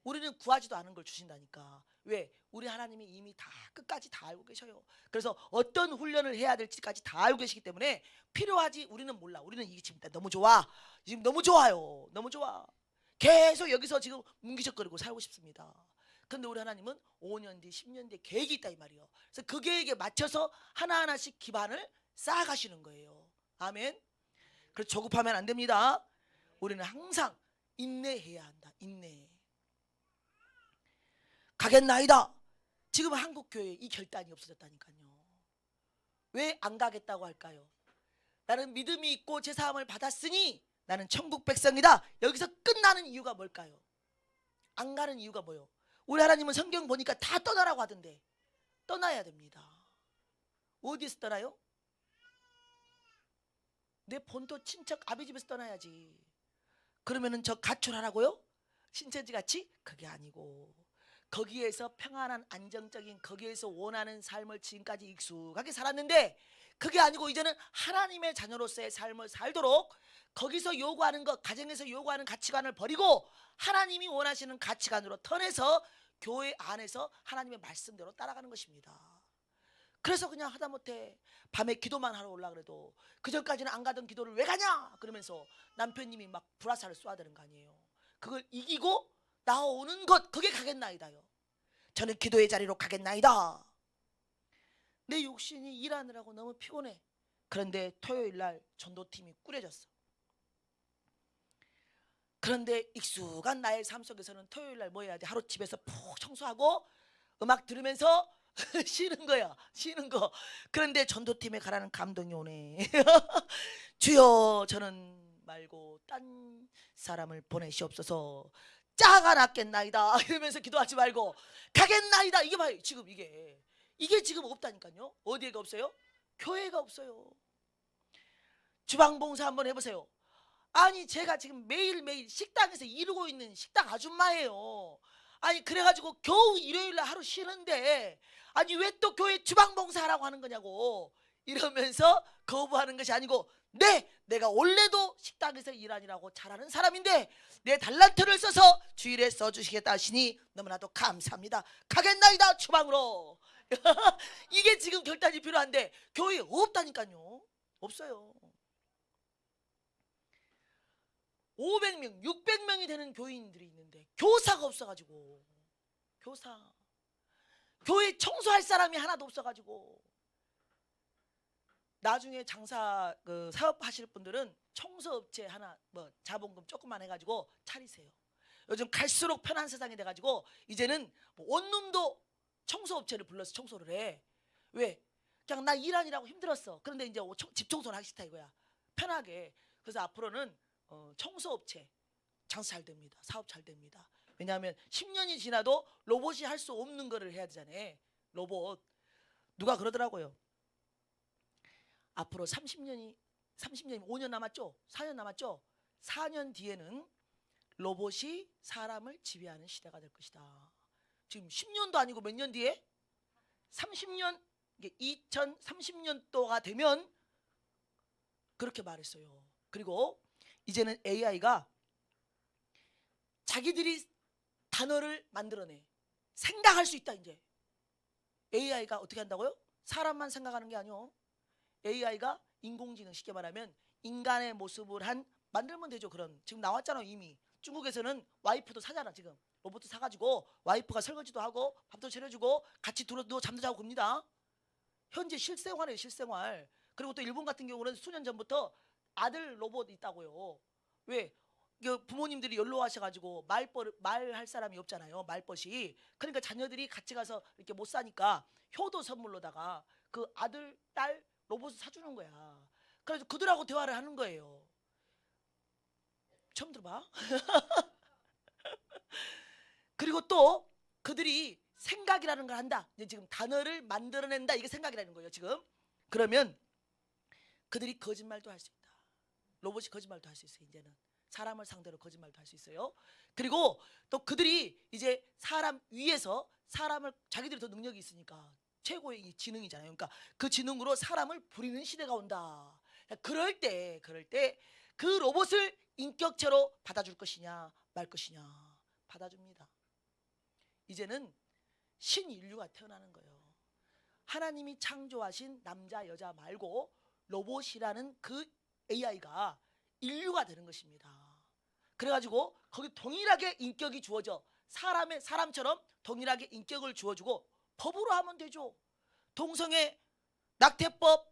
우리는 구하지도 않은 걸 주신다니까. 왜? 우리 하나님이 이미 다 끝까지 다 알고 계셔요. 그래서 어떤 훈련을 해야 될지까지 다 알고 계시기 때문에 필요하지 우리는 몰라. 우리는 이게 지금 너무 좋아. 지금 너무 좋아요. 너무 좋아. 계속 여기서 지금 뭉기적거리고 살고 싶습니다. 근데 우리 하나님은 5년 뒤 10년 뒤에 계획이 있다 이 말이에요. 그래서 그 계획에 맞춰서 하나하나씩 기반을 쌓아가시는 거예요. 아멘. 그래서 조급하면 안 됩니다. 우리는 항상 인내해야 한다. 인내. 가겠나이다. 지금 한국교회에 이 결단이 없어졌다니까요. 왜 안 가겠다고 할까요? 나는 믿음이 있고 제사함을 받았으니 나는 천국 백성이다. 여기서 끝나는 이유가 뭘까요? 안 가는 이유가 뭐요? 우리 하나님은 성경 보니까 다 떠나라고 하던데 떠나야 됩니다. 어디에서 떠나요? 내 본토 친척 아비 집에서 떠나야지. 그러면은 저 가출하라고요? 신천지 같이? 그게 아니고 거기에서 평안한 안정적인 거기에서 원하는 삶을 지금까지 익숙하게 살았는데 그게 아니고 이제는 하나님의 자녀로서의 삶을 살도록 거기서 요구하는 것, 가정에서 요구하는 가치관을 버리고 하나님이 원하시는 가치관으로 턴해서 교회 안에서 하나님의 말씀대로 따라가는 것입니다. 그래서 그냥 하다못해 밤에 기도만 하러 올라 그래도 그전까지는 안 가던 기도를 왜 가냐 그러면서 남편님이 막 불화살을 쏘아야 되는 거 아니에요. 그걸 이기고 나오는 것, 그게 가겠나이다요. 저는 기도의 자리로 가겠나이다. 내 육신이 일하느라고 너무 피곤해. 그런데 토요일 날 전도팀이 꾸려졌어. 그런데 익숙한 나의 삶 속에서는 토요일 날 뭐 해야 돼? 하루 집에서 푹 청소하고 음악 들으면서 쉬는 거야. 쉬는 거. 그런데 전도팀에 가라는 감동이 오네. 주여 저는 말고 딴 사람을 보내시옵소서. 짜가 났겠나이다 이러면서 기도하지 말고 가겠나이다. 이게 봐요. 지금 이게 지금 없다니까요. 어디에가 없어요? 교회가 없어요. 주방봉사 한번 해보세요. 아니 제가 지금 매일매일 식당에서 이루고 있는 식당 아줌마예요. 아니 그래가지고 겨우 일요일날 하루 쉬는데 아니 왜 또 교회 주방봉사하라고 하는 거냐고 이러면서 거부하는 것이 아니고, 네 내가 원래도 식당에서 일하느라고 잘하는 사람인데 내 달란트를 써서 주일에 써주시겠다 하시니 너무나도 감사합니다. 가겠나이다 주방으로. 이게 지금 결단이 필요한데 교회에 없다니까요. 없어요. 500명 600명이 되는 교인들이 있는데 교사가 없어가지고, 교회 청소할 사람이 하나도 없어가지고, 나중에 장사 사업하실 분들은 청소업체 하나 뭐 자본금 조금만 해가지고 차리세요. 요즘 갈수록 편한 세상이 돼가지고 이제는 뭐 원룸도 청소업체를 불러서 청소를 해. 왜? 그냥 나 일하느라고 힘들었어. 그런데 이제 집 청소를 하기 싫다 이거야. 편하게. 그래서 앞으로는 청소업체 장사 잘 됩니다. 사업 잘 됩니다. 왜냐하면 10년이 지나도 로봇이 할 수 없는 거를 해야 되잖아요. 로봇. 누가 그러더라고요. 앞으로 30년이 5년 남았죠? 4년 남았죠? 4년 뒤에는 로봇이 사람을 지배하는 시대가 될 것이다. 지금 10년도 아니고 몇 년 뒤에? 30년, 이게 2030년도가 되면 그렇게 말했어요. 그리고 이제는 AI가 자기들이 단어를 만들어내. 생각할 수 있다 이제. AI가 어떻게 한다고요? 사람만 생각하는 게 아니요. AI가 인공지능, 쉽게 말하면 인간의 모습을 만들면 되죠. 그런 지금 나왔잖아요. 이미 중국에서는 와이프도 사잖아. 지금 로봇 사가지고 와이프가 설거지도 하고 밥도 차려주고 같이 누워 잠도 자고 그럽니다. 현재 실생활이에요. 실생활. 그리고 또 일본 같은 경우는 수년 전부터 아들 로봇 있다고요. 왜? 부모님들이 연로하셔가지고 말할 사람이 없잖아요. 말벗이. 그러니까 자녀들이 같이 가서 이렇게 못 사니까 효도 선물로다가 그 아들, 딸 로봇을 사주는 거야. 그래서 그들하고 대화를 하는 거예요. 처음 들어봐? 그리고 또 그들이 생각이라는 걸 한다. 이제 지금 단어를 만들어낸다. 이게 생각이라는 거예요. 지금. 그러면 그들이 거짓말도 할 수 있다. 로봇이 거짓말도 할 수 있어요. 이제는 사람을 상대로 거짓말도 할 수 있어요. 그리고 또 그들이 이제 사람 위에서 사람을, 자기들이 더 능력이 있으니까 최고의 지능이잖아요. 그러니까 그 지능으로 사람을 부리는 시대가 온다. 그럴 때 그 로봇을 인격체로 받아줄 것이냐 말 것이냐. 받아줍니다. 이제는 신인류가 태어나는 거예요. 하나님이 창조하신 남자 여자 말고 로봇이라는 그 AI가 인류가 되는 것입니다. 그래가지고 거기 동일하게 인격이 주어져 사람처럼 동일하게 인격을 주어주고 법으로 하면 되죠. 동성애, 낙태법,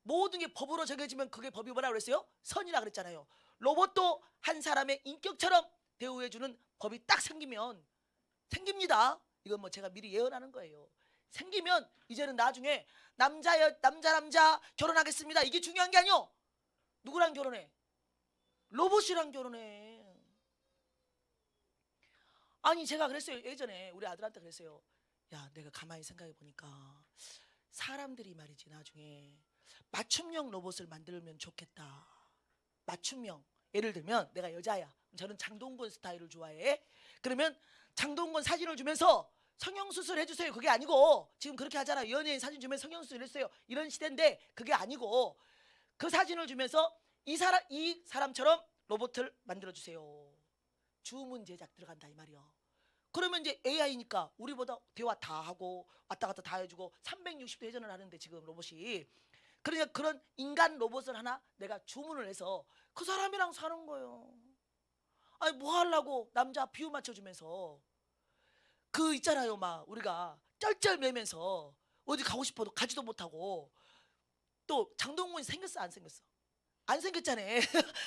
모든 게 법으로 정해지면 그게 법이 뭐라 그랬어요? 선이라 그랬잖아요. 로봇도 한 사람의 인격처럼 대우해주는 법이 딱 생깁니다. 이건 뭐 제가 미리 예언하는 거예요. 생기면 이제는 나중에 남자 결혼하겠습니다. 이게 중요한 게 아니요. 누구랑 결혼해? 로봇이랑 결혼해. 아니 제가 그랬어요. 예전에 우리 아들한테 그랬어요. 야, 내가 가만히 생각해 보니까 사람들이 말이지 나중에 맞춤형 로봇을 만들면 좋겠다. 맞춤형. 예를 들면 내가 여자야. 저는 장동건 스타일을 좋아해. 그러면 장동건 사진을 주면서 성형수술 해주세요. 그게 아니고 지금 그렇게 하잖아. 연예인 사진 주면 성형수술 해주세요. 이런 시대인데 그게 아니고 그 사진을 주면서 이 사람처럼 로봇을 만들어주세요. 주문 제작 들어간다 이 말이요. 그러면 이제 AI니까 우리보다 대화 다 하고 왔다 갔다 다 해주고 360도 회전을 하는데 지금 로봇이. 그러니까 그런 인간 로봇을 하나 내가 주문을 해서 그 사람이랑 사는 거예요. 아니 뭐 하려고 남자 비유 맞춰주면서 그 있잖아요. 막 우리가 쩔쩔매면서 어디 가고 싶어도 가지도 못하고. 또 장동건이 생겼어 안 생겼어? 안 생겼잖아.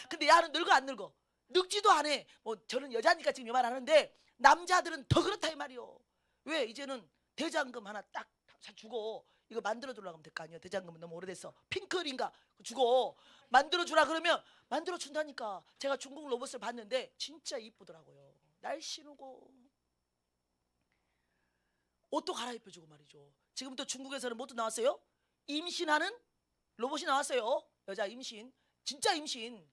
근데 야는 늙어 안 늙어? 늙지도 않아. 뭐 저는 여자니까 지금 이 말 하는데 남자들은 더 그렇다 이 말이요. 왜? 이제는 대장금 하나 딱 주고 이거 만들어 주려고 하면 될 거 아니야. 대장금은 너무 오래됐어. 핑클인가 주고 만들어 주라 그러면 만들어 준다니까. 제가 중국 로봇을 봤는데 진짜 이쁘더라고요. 날씬하고 옷도 갈아입혀주고 말이죠. 지금 또 중국에서는 뭐도 나왔어요? 임신하는 로봇이 나왔어요. 여자 임신, 진짜 임신.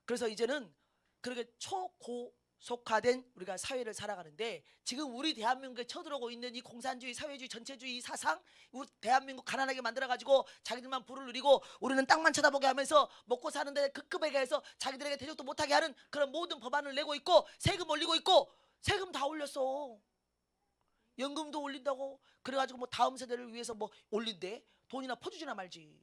그래서 이제는 그렇게 초고속화된 우리가 사회를 살아가는데, 지금 우리 대한민국에 쳐들어오고 있는 이 공산주의, 사회주의, 전체주의 사상, 우리 대한민국 가난하게 만들어가지고 자기들만 부를 누리고 우리는 땅만 쳐다보게 하면서 먹고 사는데 급급하게 해서 자기들에게 대접도 못하게 하는 그런 모든 법안을 내고 있고, 세금 올리고 있고. 세금 다 올렸어. 연금도 올린다고 그래가지고 뭐 다음 세대를 위해서 뭐 올린대. 돈이나 퍼주지나 말지.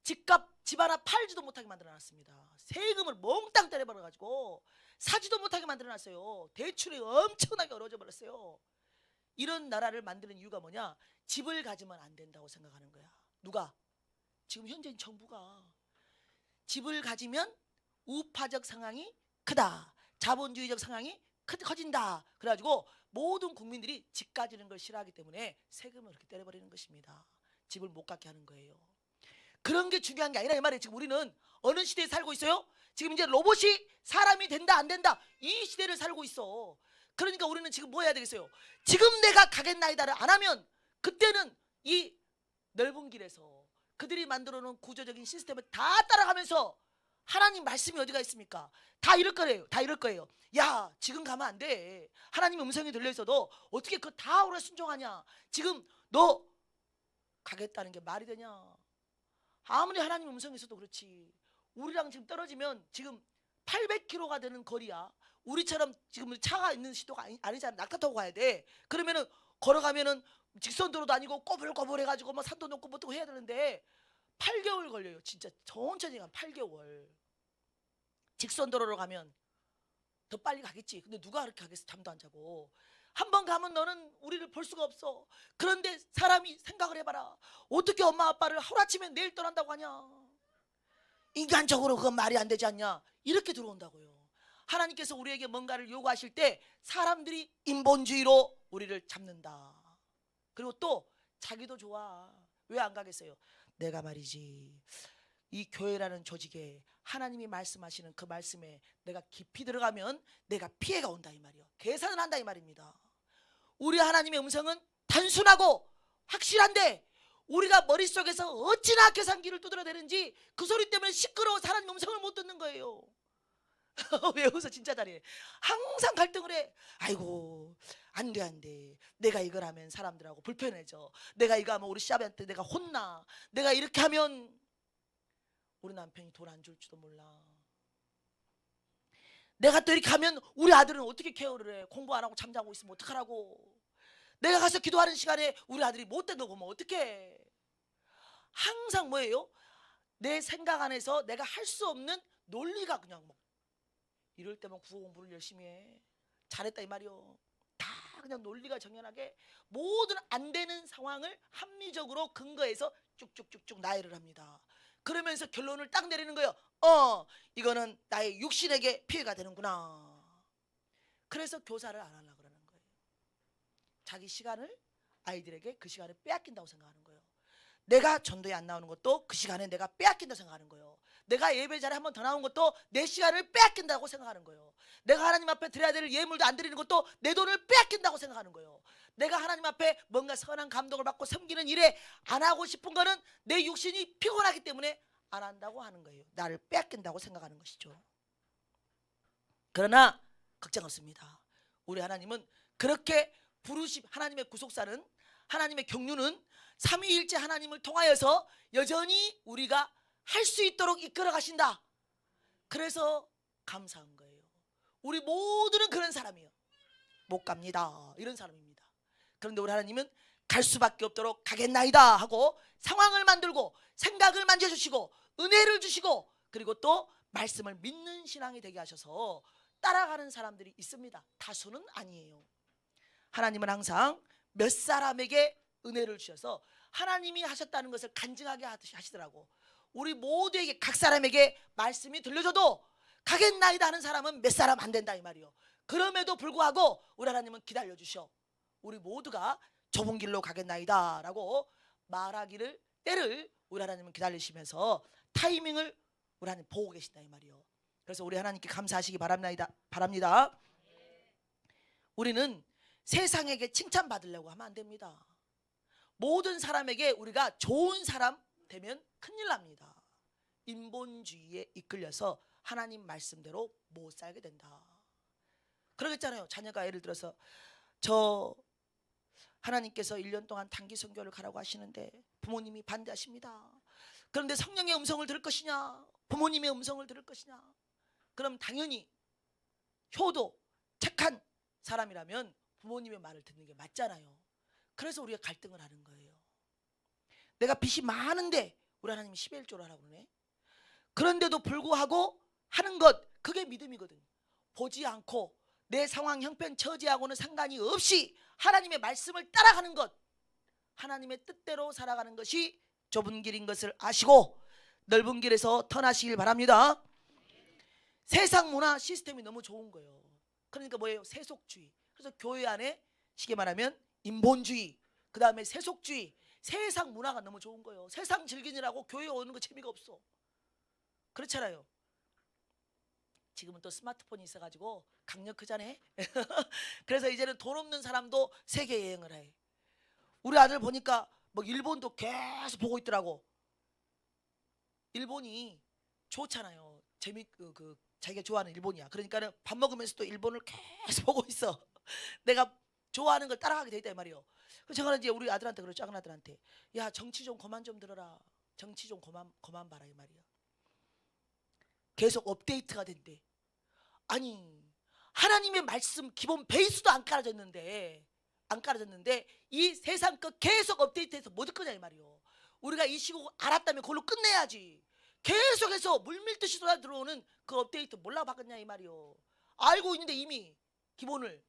집값 집 하나 팔지도 못하게 만들어놨습니다. 세금을 몽땅 때려버려가지고 사지도 못하게 만들어놨어요. 대출이 엄청나게 어려워져 버렸어요. 이런 나라를 만드는 이유가 뭐냐? 집을 가지면 안 된다고 생각하는 거야. 누가? 지금 현재 정부가. 집을 가지면 우파적 상황이 크다, 자본주의적 상황이 커진다. 그래가지고 모든 국민들이 집 가지는 걸 싫어하기 때문에 세금을 이렇게 때려버리는 것입니다. 집을 못 갖게 하는 거예요. 그런 게 중요한 게 아니라 이 말이에요. 지금 우리는 어느 시대에 살고 있어요? 지금 이제 로봇이 사람이 된다 안 된다, 이 시대를 살고 있어. 그러니까 우리는 지금 뭐 해야 되겠어요? 지금 내가 가겠나이다를 안 하면 그때는 이 넓은 길에서 그들이 만들어 놓은 구조적인 시스템을 다 따라가면서 하나님 말씀이 어디가 있습니까? 다 이럴 거예요. 다 이럴 거예요. 야, 지금 가면 안 돼. 하나님 음성이 들려 있어도 어떻게 그거 다 오래 순종하냐? 지금 너 가겠다는 게 말이 되냐? 아무리 하나님 음성이 있어도 그렇지. 우리랑 지금 떨어지면 지금 800km가 되는 거리야. 우리처럼 지금 차가 있는 시도가 아니잖아. 낙타 타고 가야 돼. 그러면은 걸어가면은 직선도로도 아니고 꼬불꼬불 해가지고 뭐 산도 넘고 뭐또 해야 되는데 8개월 걸려요. 진짜 천천히 가면 8개월. 직선도로로 가면 더 빨리 가겠지. 근데 누가 그렇게 가겠어? 잠도 안 자고. 한 번 가면 너는 우리를 볼 수가 없어. 그런데 사람이 생각을 해봐라. 어떻게 엄마 아빠를 하루아침에 내일 떠난다고 하냐? 인간적으로 그건 말이 안 되지 않냐? 이렇게 들어온다고요. 하나님께서 우리에게 뭔가를 요구하실 때 사람들이 인본주의로 우리를 잡는다. 그리고 또 자기도 좋아. 왜 안 가겠어요? 내가 말이지, 이 교회라는 조직에 하나님이 말씀하시는 그 말씀에 내가 깊이 들어가면 내가 피해가 온다 이 말이요. 계산을 한다 이 말입니다. 우리 하나님의 음성은 단순하고 확실한데 우리가 머릿속에서 어찌나 계산기를 두드려대는지 그 소리 때문에 시끄러워 하나님의 음성을 못 듣는 거예요. 왜 웃어? 진짜 잘해. 항상 갈등을 해. 아이고 안 돼. 내가 이걸 하면 사람들하고 불편해져. 내가 이거 하면 우리 시아버지한테 내가 혼나. 내가 이렇게 하면 우리 남편이 돈 안 줄지도 몰라. 내가 또 이렇게 하면 우리 아들은 어떻게 케어를 해? 공부 안 하고 잠자고 있으면 어떡하라고. 내가 가서 기도하는 시간에 우리 아들이 못된 거 보면 어떡해. 항상 뭐예요? 내 생각 안에서 내가 할 수 없는 논리가 그냥 뭐 이럴 때면 국어 공부를 열심히 해. 잘했다 이 말이요. 다 그냥 논리가 정연하게 모든 안 되는 상황을 합리적으로 근거해서 쭉쭉쭉쭉 나열을 합니다. 그러면서 결론을 딱 내리는 거예요. 이거는 나의 육신에게 피해가 되는구나. 그래서 교사를 안 하려고 그러는 거예요. 자기 시간을 아이들에게 그 시간을 빼앗긴다고 생각하는 거예요. 내가 전도에 안 나오는 것도 그 시간에 내가 빼앗긴다고 생각하는 거예요. 내가 예배 자리에 한 번 더 나온 것도 내 시간을 빼앗긴다고 생각하는 거예요. 내가 하나님 앞에 드려야 될 예물도 안 드리는 것도 내 돈을 빼앗긴다고 생각하는 거예요. 내가 하나님 앞에 뭔가 선한 감동을 받고 섬기는 일에 안 하고 싶은 거는 내 육신이 피곤하기 때문에 안 한다고 하는 거예요. 나를 빼앗긴다고 생각하는 것이죠. 그러나 걱정 없습니다. 우리 하나님은 그렇게 부르심, 하나님의 구속사는, 하나님의 경륜은 삼위일체 하나님을 통하여서 여전히 우리가 할 수 있도록 이끌어 가신다. 그래서 감사한 거예요. 우리 모두는 그런 사람이에요. 못 갑니다. 이런 사람입니다. 그런데 우리 하나님은 갈 수밖에 없도록 가겠나이다 하고 상황을 만들고 생각을 만져주시고 은혜를 주시고 그리고 또 말씀을 믿는 신앙이 되게 하셔서 따라가는 사람들이 있습니다. 다수는 아니에요. 하나님은 항상 몇 사람에게 은혜를 주셔서 하나님이 하셨다는 것을 간증하게 하시더라고. 우리 모두에게 각 사람에게 말씀이 들려줘도 가겠나이다 하는 사람은 몇 사람 안 된다 이 말이요. 그럼에도 불구하고 우리 하나님은 기다려 주셔. 우리 모두가 좁은 길로 가겠나이다 라고 말하기를 때를 우리 하나님은 기다리시면서 타이밍을 우리 하나님 보고 계신다 이 말이요. 그래서 우리 하나님께 감사하시기 바랍니다. 우리는 세상에게 칭찬받으려고 하면 안 됩니다. 모든 사람에게 우리가 좋은 사람 되면 큰일 납니다. 인본주의에 이끌려서 하나님 말씀대로 못 살게 된다. 그러겠잖아요. 자녀가 예를 들어서 저 하나님께서 1년 동안 단기 선교를 가라고 하시는데 부모님이 반대하십니다. 그런데 성령의 음성을 들을 것이냐, 부모님의 음성을 들을 것이냐. 그럼 당연히 효도 착한 사람이라면 부모님의 말을 듣는 게 맞잖아요. 그래서 우리가 갈등을 하는 거예요. 내가 빚이 많은데 우리 하나님이 10의 1조를 하라고 그러네. 그런데도 불구하고 하는 것, 그게 믿음이거든. 보지 않고 내 상황 형편 처지하고는 상관이 없이 하나님의 말씀을 따라가는 것, 하나님의 뜻대로 살아가는 것이 좁은 길인 것을 아시고 넓은 길에서 터나시길 바랍니다. 세상 문화 시스템이 너무 좋은 거예요. 그러니까 뭐예요? 세속주의. 그래서 교회 안에 쉽게 말하면 인본주의, 그 다음에 세속주의, 세상 문화가 너무 좋은 거예요. 세상 즐기느라고 교회 오는 거 재미가 없어. 그렇잖아요. 지금은 또 스마트폰이 있어가지고 강력하잖아요. 그래서 이제는 돈 없는 사람도 세계 여행을 해. 우리 아들 보니까 뭐 일본도 계속 보고 있더라고. 일본이 좋잖아요. 자기가 좋아하는 일본이야. 그러니까 밥 먹으면서도 일본을 계속 보고 있어. 내가 좋아하는 걸 따라가게 돼 있단 말이에요. 그래서 제가 이제 우리 아들한테 그러죠. 작은 아들한테, 야 정치 좀 그만 좀 들어라. 정치 좀 그만 봐라 이 말이야. 계속 업데이트가 된대. 아니 하나님의 말씀 기본 베이스도 안 깔아졌는데 이 세상 거 계속 업데이트해서 뭐 듣거냐 이 말이요. 우리가 이 시국 알았다면 그걸로 끝내야지. 계속해서 물밀듯이 들어오는 그 업데이트 몰라 봤겠냐 이 말이요. 알고 있는데 이미 기본을.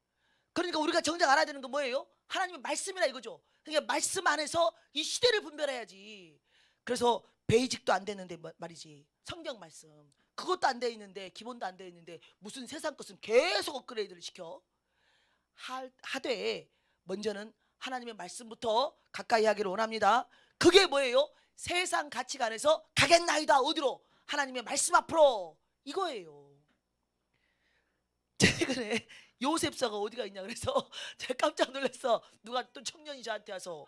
그러니까 우리가 정작 알아야 되는 건 뭐예요? 하나님의 말씀이라 이거죠. 그러니까 말씀 안에서 이 시대를 분별해야지. 그래서 베이직도 안 됐는데 말이지. 성경 말씀 그것도 안 돼 있는데, 기본도 안 돼 있는데 무슨 세상 것은 계속 업그레이드를 시켜 하되 먼저는 하나님의 말씀부터 가까이 하기를 원합니다. 그게 뭐예요? 세상 가치관에서 가겠나이다. 어디로? 하나님의 말씀 앞으로. 이거예요. 최근에 요셉서가 어디가 있냐 그래서 제가 깜짝 놀랐어. 누가 또 청년이 저한테 와서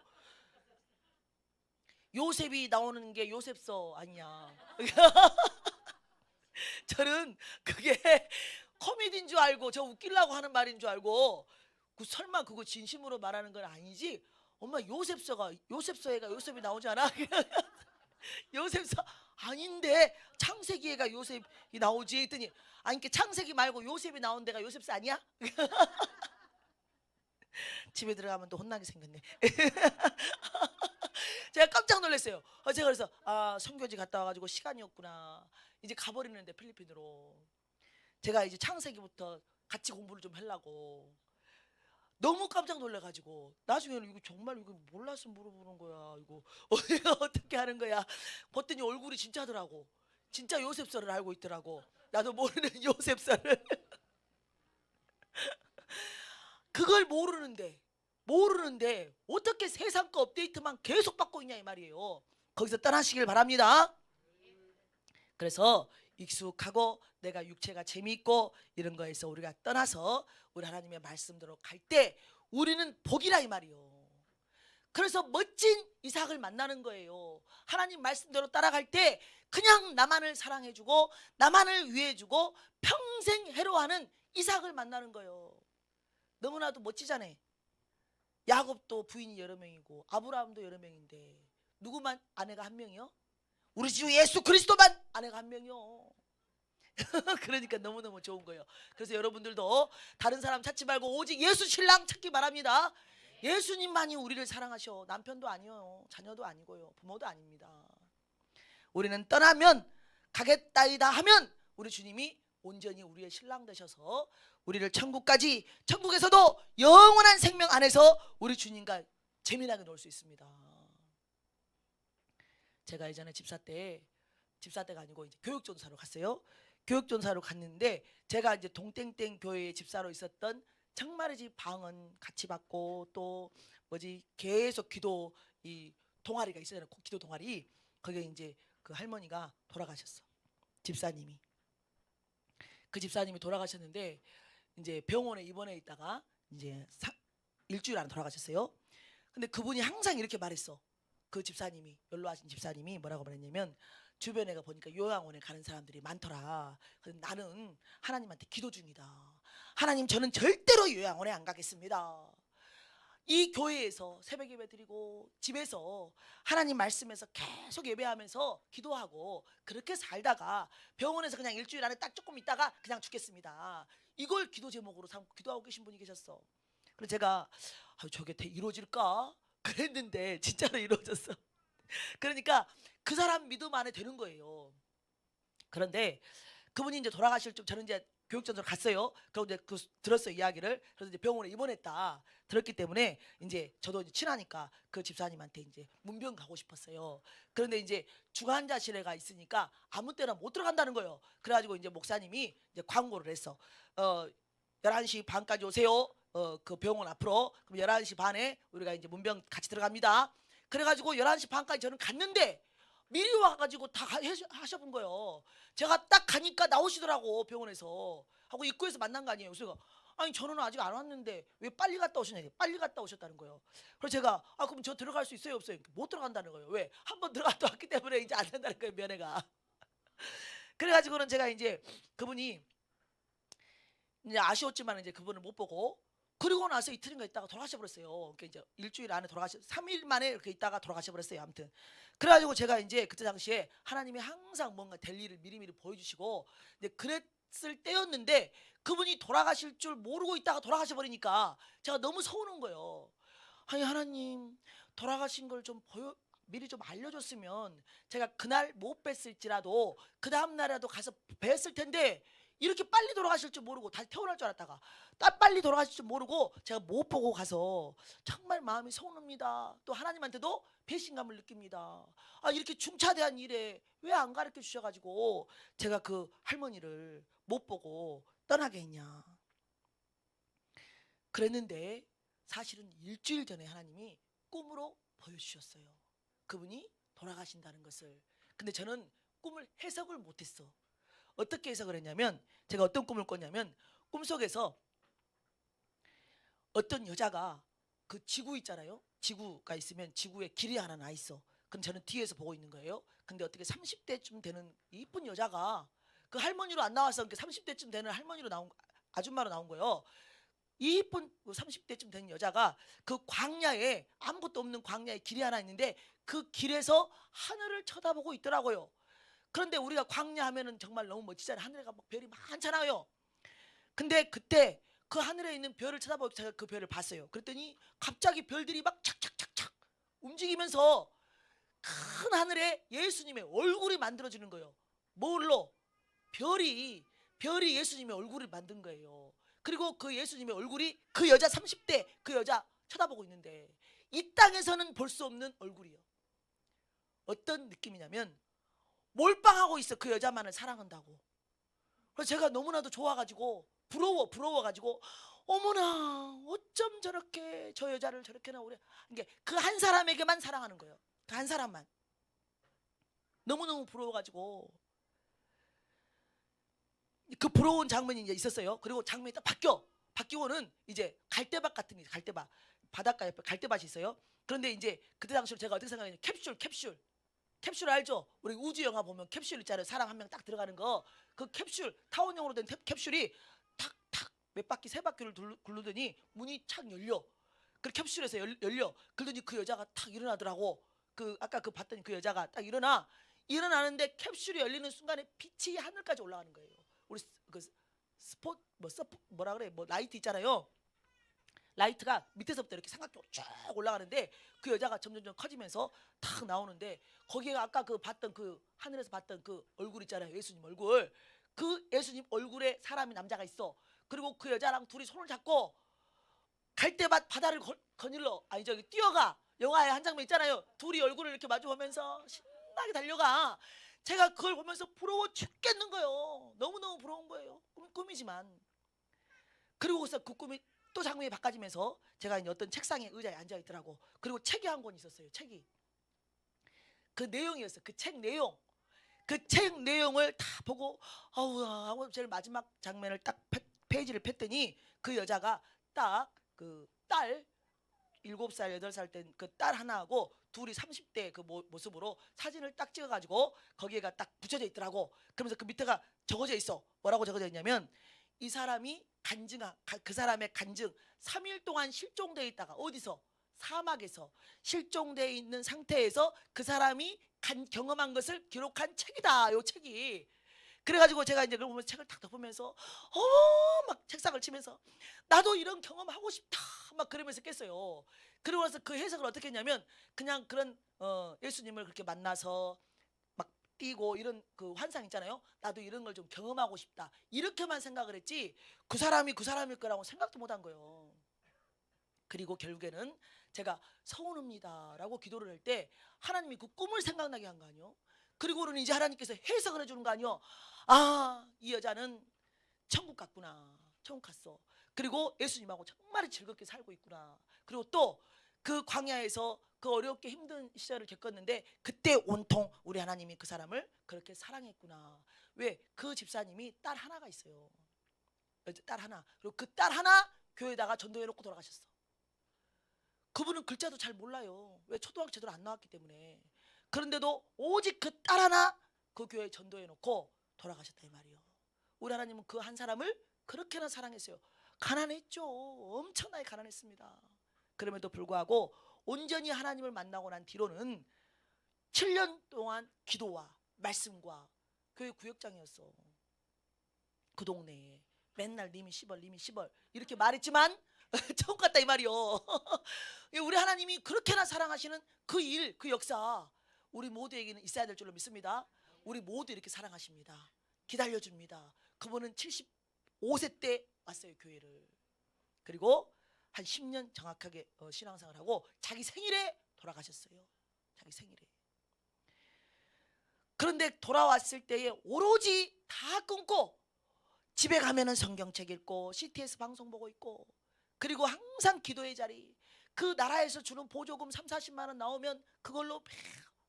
요셉이 나오는 게 요셉서 아니냐. 저는 그게 코미디인 줄 알고 저 웃기려고 하는 말인 줄 알고 설마 그거 진심으로 말하는 건 아니지? 엄마 요셉서에가 요셉이 나오잖아. 요셉서 아닌데 창세기에가 요셉이 나오지 했더니 아니 창세기 말고 요셉이 나온 데가 요셉서 아니야? 집에 들어가면 또 혼나게 생겼네. 제가 깜짝 놀랐어요. 제가 그래서 선교지 갔다 와가지고 시간이 없구나. 이제 가버리는데 필리핀으로. 제가 이제 창세기부터 같이 공부를 좀 하려고 너무 깜짝 놀라가지고 나중에는 이거 정말 이거 몰라서 물어보는 거야. 이거 어떻게 하는 거야. 봤더니 얼굴이 진짜더라고. 진짜 요셉서를 알고 있더라고. 나도 모르는 요셉서를. 그걸 모르는데 어떻게 세상 거 업데이트만 계속 받고 있냐 이 말이에요. 거기서 떠나시길 바랍니다. 그래서 익숙하고 내가 육체가 재미있고 이런 거에서 우리가 떠나서 우리 하나님의 말씀대로 갈 때 우리는 복이라 이 말이요. 그래서 멋진 이삭을 만나는 거예요. 하나님 말씀대로 따라갈 때 그냥 나만을 사랑해주고 나만을 위해주고 평생 해로하는 이삭을 만나는 거예요. 너무나도 멋지잖아요. 야곱도 부인이 여러 명이고 아브라함도 여러 명인데 누구만 아내가 한 명이요? 우리 주 예수 그리스도만 아내가 한 명이요. 그러니까 너무너무 좋은 거예요. 그래서 여러분들도 다른 사람 찾지 말고 오직 예수 신랑 찾기 바랍니다. 예수님만이 우리를 사랑하셔. 남편도 아니에요. 자녀도 아니고요. 부모도 아닙니다. 우리는 떠나면 가겠다이다 하면 우리 주님이 온전히 우리의 신랑 되셔서 우리를 천국까지, 천국에서도 영원한 생명 안에서 우리 주님과 재미나게 놀 수 있습니다. 제가 예전에 집사 때가 아니고 이제 교육전사로 갔어요. 교육전사로 갔는데 제가 이제 동땡땡 교회의 집사로 있었던 정말이지 방언 같이 받고 또 계속 기도 이 동아리가 있어요. 기도 동아리. 거기에 이제 그 할머니가 돌아가셨어. 집사님이. 그 집사님이 돌아가셨는데 이제 병원에 입원해 있다가 이제 일주일 안에 돌아가셨어요. 근데 그분이 항상 이렇게 말했어. 그 집사님이, 연로하신 집사님이 뭐라고 말했냐면, 주변에 보니까 요양원에 가는 사람들이 많더라. 그래서 나는 하나님한테 기도 중이다. 하나님, 저는 절대로 요양원에 안 가겠습니다. 이 교회에서 새벽 예배 드리고 집에서 하나님 말씀에서 계속 예배하면서 기도하고 그렇게 살다가 병원에서 그냥 일주일 안에 딱 조금 있다가 그냥 죽겠습니다. 이걸 기도 제목으로 삼고 기도하고 계신 분이 계셨어. 그래서 제가 저게 이루어질까? 그랬는데 진짜로 이루어졌어. 그러니까 그 사람 믿음 안에 되는 거예요. 그런데 그분이 이제 돌아가실 줄 저는 이제 교육전으로 갔어요. 그리고 이제 들었어요, 이야기를. 그래서 이제 병원에 입원했다 들었기 때문에 이제 저도 이제 친하니까 그 집사님한테 이제 문병 가고 싶었어요. 그런데 이제 중환자실에 가 있으니까 아무 때나 못 들어간다는 거예요. 그래가지고 이제 목사님이 이제 광고를 했어. 11시 반까지 오세요. 그 병원 앞으로. 그럼 11시 반에 우리가 이제 문병 같이 들어갑니다. 그래가지고 11시 반까지 저는 갔는데 미리 와가지고 다 하셔본 거예요. 제가 딱 가니까 나오시더라고, 병원에서. 하고 입구에서 만난 거 아니에요. 그래서 아니, 저는 아직 안 왔는데 왜 빨리 갔다 오셨냐. 빨리 갔다 오셨다는 거예요. 그래서 제가 그럼 저 들어갈 수 있어요, 없어요? 못 들어간다는 거예요. 왜? 한 번 들어갔다 왔기 때문에 이제 안 된다는 거예요, 면회가. 그래가지고는 제가 이제 그분이 이제 아쉬웠지만 이제 그분을 못 보고, 그리고 나서 이틀인가 있다가 돌아가셔 버렸어요. 그러니까 이제 일주일 안에 3일 만에 이렇게 있다가 돌아가셔 버렸어요. 아무튼 그래가지고 제가 이제 그때 당시에 하나님이 항상 뭔가 될 일을 미리미리 보여주시고 이제 그랬을 때였는데, 그분이 돌아가실 줄 모르고 있다가 돌아가셔 버리니까 제가 너무 서운한 거예요. 아니, 하나님, 돌아가신 걸 좀 미리 좀 알려줬으면 제가 그날 못 뵀을지라도 그 다음 날이라도 가서 뵀을 텐데, 이렇게 빨리 돌아가실 줄 모르고 다시 태어날 줄 알았다가 딱 빨리 돌아가실 줄 모르고 제가 못 보고 가서 정말 마음이 서운합니다. 또 하나님한테도 배신감을 느낍니다. 이렇게 중차대한 일에 왜 안 가르쳐 주셔가지고 제가 그 할머니를 못 보고 떠나게 했냐. 그랬는데 사실은 일주일 전에 하나님이 꿈으로 보여주셨어요. 그분이 돌아가신다는 것을. 근데 저는 꿈을 해석을 못했어. 어떻게 해석을 했냐면, 제가 어떤 꿈을 꿨냐면, 꿈속에서 어떤 여자가 그 지구 있잖아요. 지구가 있으면 지구에 길이 하나 나 있어. 그럼 저는 뒤에서 보고 있는 거예요. 근데 어떻게 30대쯤 되는 이쁜 여자가 그 할머니로 안 나와서 30대쯤 되는 할머니로 나온, 아줌마로 나온 거예요. 이쁜 30대쯤 된 여자가 그 광야에, 아무것도 없는 광야에 길이 하나 있는데 그 길에서 하늘을 쳐다보고 있더라고요. 그런데 우리가 광야 하면은 정말 너무 멋지잖아요. 하늘에 막 별이 많잖아요. 근데 그때 그 하늘에 있는 별을 쳐다보고 제가 그 별을 봤어요. 그랬더니 갑자기 별들이 막 착착착착 움직이면서 큰 하늘에 예수님의 얼굴이 만들어지는 거예요. 뭘로? 별이 예수님의 얼굴을 만든 거예요. 그리고 그 예수님의 얼굴이 그 여자 30대 그 여자 쳐다보고 있는데, 이 땅에서는 볼 수 없는 얼굴이요. 어떤 느낌이냐면 몰빵하고 있어. 그 여자만을 사랑한다고. 그래서 제가 너무나도 좋아가지고 부러워가지고, 어머나, 어쩜 저렇게 저 여자를 저렇게나 오래, 이게 그 한 사람에게만 사랑하는 거예요. 그 한 사람만. 너무너무 부러워가지고 그 부러운 장면이 이제 있었어요. 그리고 장면이 딱 바뀌고는 이제 갈대밭 같은 게, 갈대밭, 바닷가 옆에 갈대밭이 있어요. 그런데 이제 그때 당시로 제가 어떻게 생각했냐면, 캡슐 알죠? 우리 우주 영화 보면 캡슐 있잖아요. 사람 한 명 딱 들어가는 거. 그 캡슐, 타원형으로 된 캡슐이 탁탁 몇 바퀴, 세 바퀴를 굴르더니 문이 착 열려. 그 캡슐에서 열려. 그러더니 그 여자가 탁 일어나더라고. 그 아까 그 봤더니 그 여자가 딱 일어나는데 캡슐이 열리는 순간에 빛이 하늘까지 올라가는 거예요. 우리 그 뭐라 그래, 뭐 라이트 있잖아요. 라이트가 밑에서부터 이렇게 삼각형으로 쭉 올라가는데 그 여자가 점점 커지면서 탁 나오는데, 거기에 아까 그 봤던 그 하늘에서 봤던 그 얼굴 있잖아요. 예수님 얼굴. 그 예수님 얼굴에 사람이, 남자가 있어. 그리고 그 여자랑 둘이 손을 잡고 갈대밭 바다를 거닐러, 아니 저기 뛰어가. 영화에 한 장면 있잖아요. 둘이 얼굴을 이렇게 마주보면서 신나게 달려가. 제가 그걸 보면서 부러워 죽겠는 거예요. 너무너무 부러운 거예요. 꿈이지만. 그리고서 그 꿈이 또 장면이 바꿔지면서 제가 이제 어떤 책상에, 의자에 앉아 있더라고. 그리고 책이 한 권 있었어요. 책이. 그 내용이었어요. 그 책 내용. 그 책 내용을 다 보고 어우 하고 제일 마지막 장면을 딱 페이지를 폈더니 그 여자가 딱 그 딸 7살 8살 된 그 딸 하나하고 둘이 30대 그 모습으로 사진을 딱 찍어가지고 거기에가 딱 붙여져 있더라고. 그러면서 그 밑에가 적어져 있어. 뭐라고 적어져 있냐면 이 사람이 그 사람의 간증 3일 동안 실종돼 있다가 어디서 사막에서 실종돼 있는 상태에서 그 사람이 경험한 것을 기록한 책이다. 요 책이. 그래가지고 제가 이제 그걸 보면서 책을 탁 덮으면서 막 책상을 치면서 나도 이런 경험 하고 싶다 막 그러면서 깼어요. 그러고 나서 그 해석을 어떻게 했냐면 그냥 그런 예수님을 그렇게 만나서 막 뛰고 이런 그 환상 있잖아요. 나도 이런 걸 좀 경험하고 싶다 이렇게만 생각을 했지 그 사람이 그 사람일 거라고 생각도 못한 거예요. 그리고 결국에는 제가 서운합니다라고 기도를 할 때 하나님이 그 꿈을 생각나게 한 거 아니요. 그리고는 이제 하나님께서 해석을 해주는 거 아니요. 아, 이 여자는 천국 갔구나. 천국 갔어. 그리고 예수님하고 정말 즐겁게 살고 있구나. 그리고 또 그 광야에서 그 어렵게 힘든 시절을 겪었는데 그때 온통 우리 하나님이 그 사람을 그렇게 사랑했구나. 왜? 그 집사님이 딸 하나가 있어요. 딸 하나. 그리고 그 딸 하나 교회에다가 전도해 놓고 돌아가셨어. 그분은 글자도 잘 몰라요. 왜? 초등학교 제대로 안 나왔기 때문에. 그런데도 오직 그 딸 하나 그 교회에 전도해 놓고 돌아가셨다 이 말이에요. 우리 하나님은 그 한 사람을 그렇게나 사랑했어요. 가난했죠. 엄청나게 가난했습니다. 그럼에도 불구하고 온전히 하나님을 만나고 난 뒤로는 7년 동안 기도와 말씀과 교회 구역장이었어. 그 동네에 맨날 님이 10월 님이 10월 이렇게 말했지만 처음 갔다 이 말이요. 우리 하나님이 그렇게나 사랑하시는 그 일, 그 역사 우리 모두에게는 있어야 될 줄로 믿습니다. 우리 모두 이렇게 사랑하십니다. 기다려줍니다. 그분은 75세 때 왔어요 교회를. 그리고 한 10년 정확하게 신앙생활을 하고 자기 생일에 돌아가셨어요. 자기 생일에. 그런데 돌아왔을 때에 오로지 다 끊고 집에 가면은 성경책 읽고 CTS 방송 보고 있고 그리고 항상 기도의 자리 그 나라에서 주는 보조금 3, 40만 원 나오면 그걸로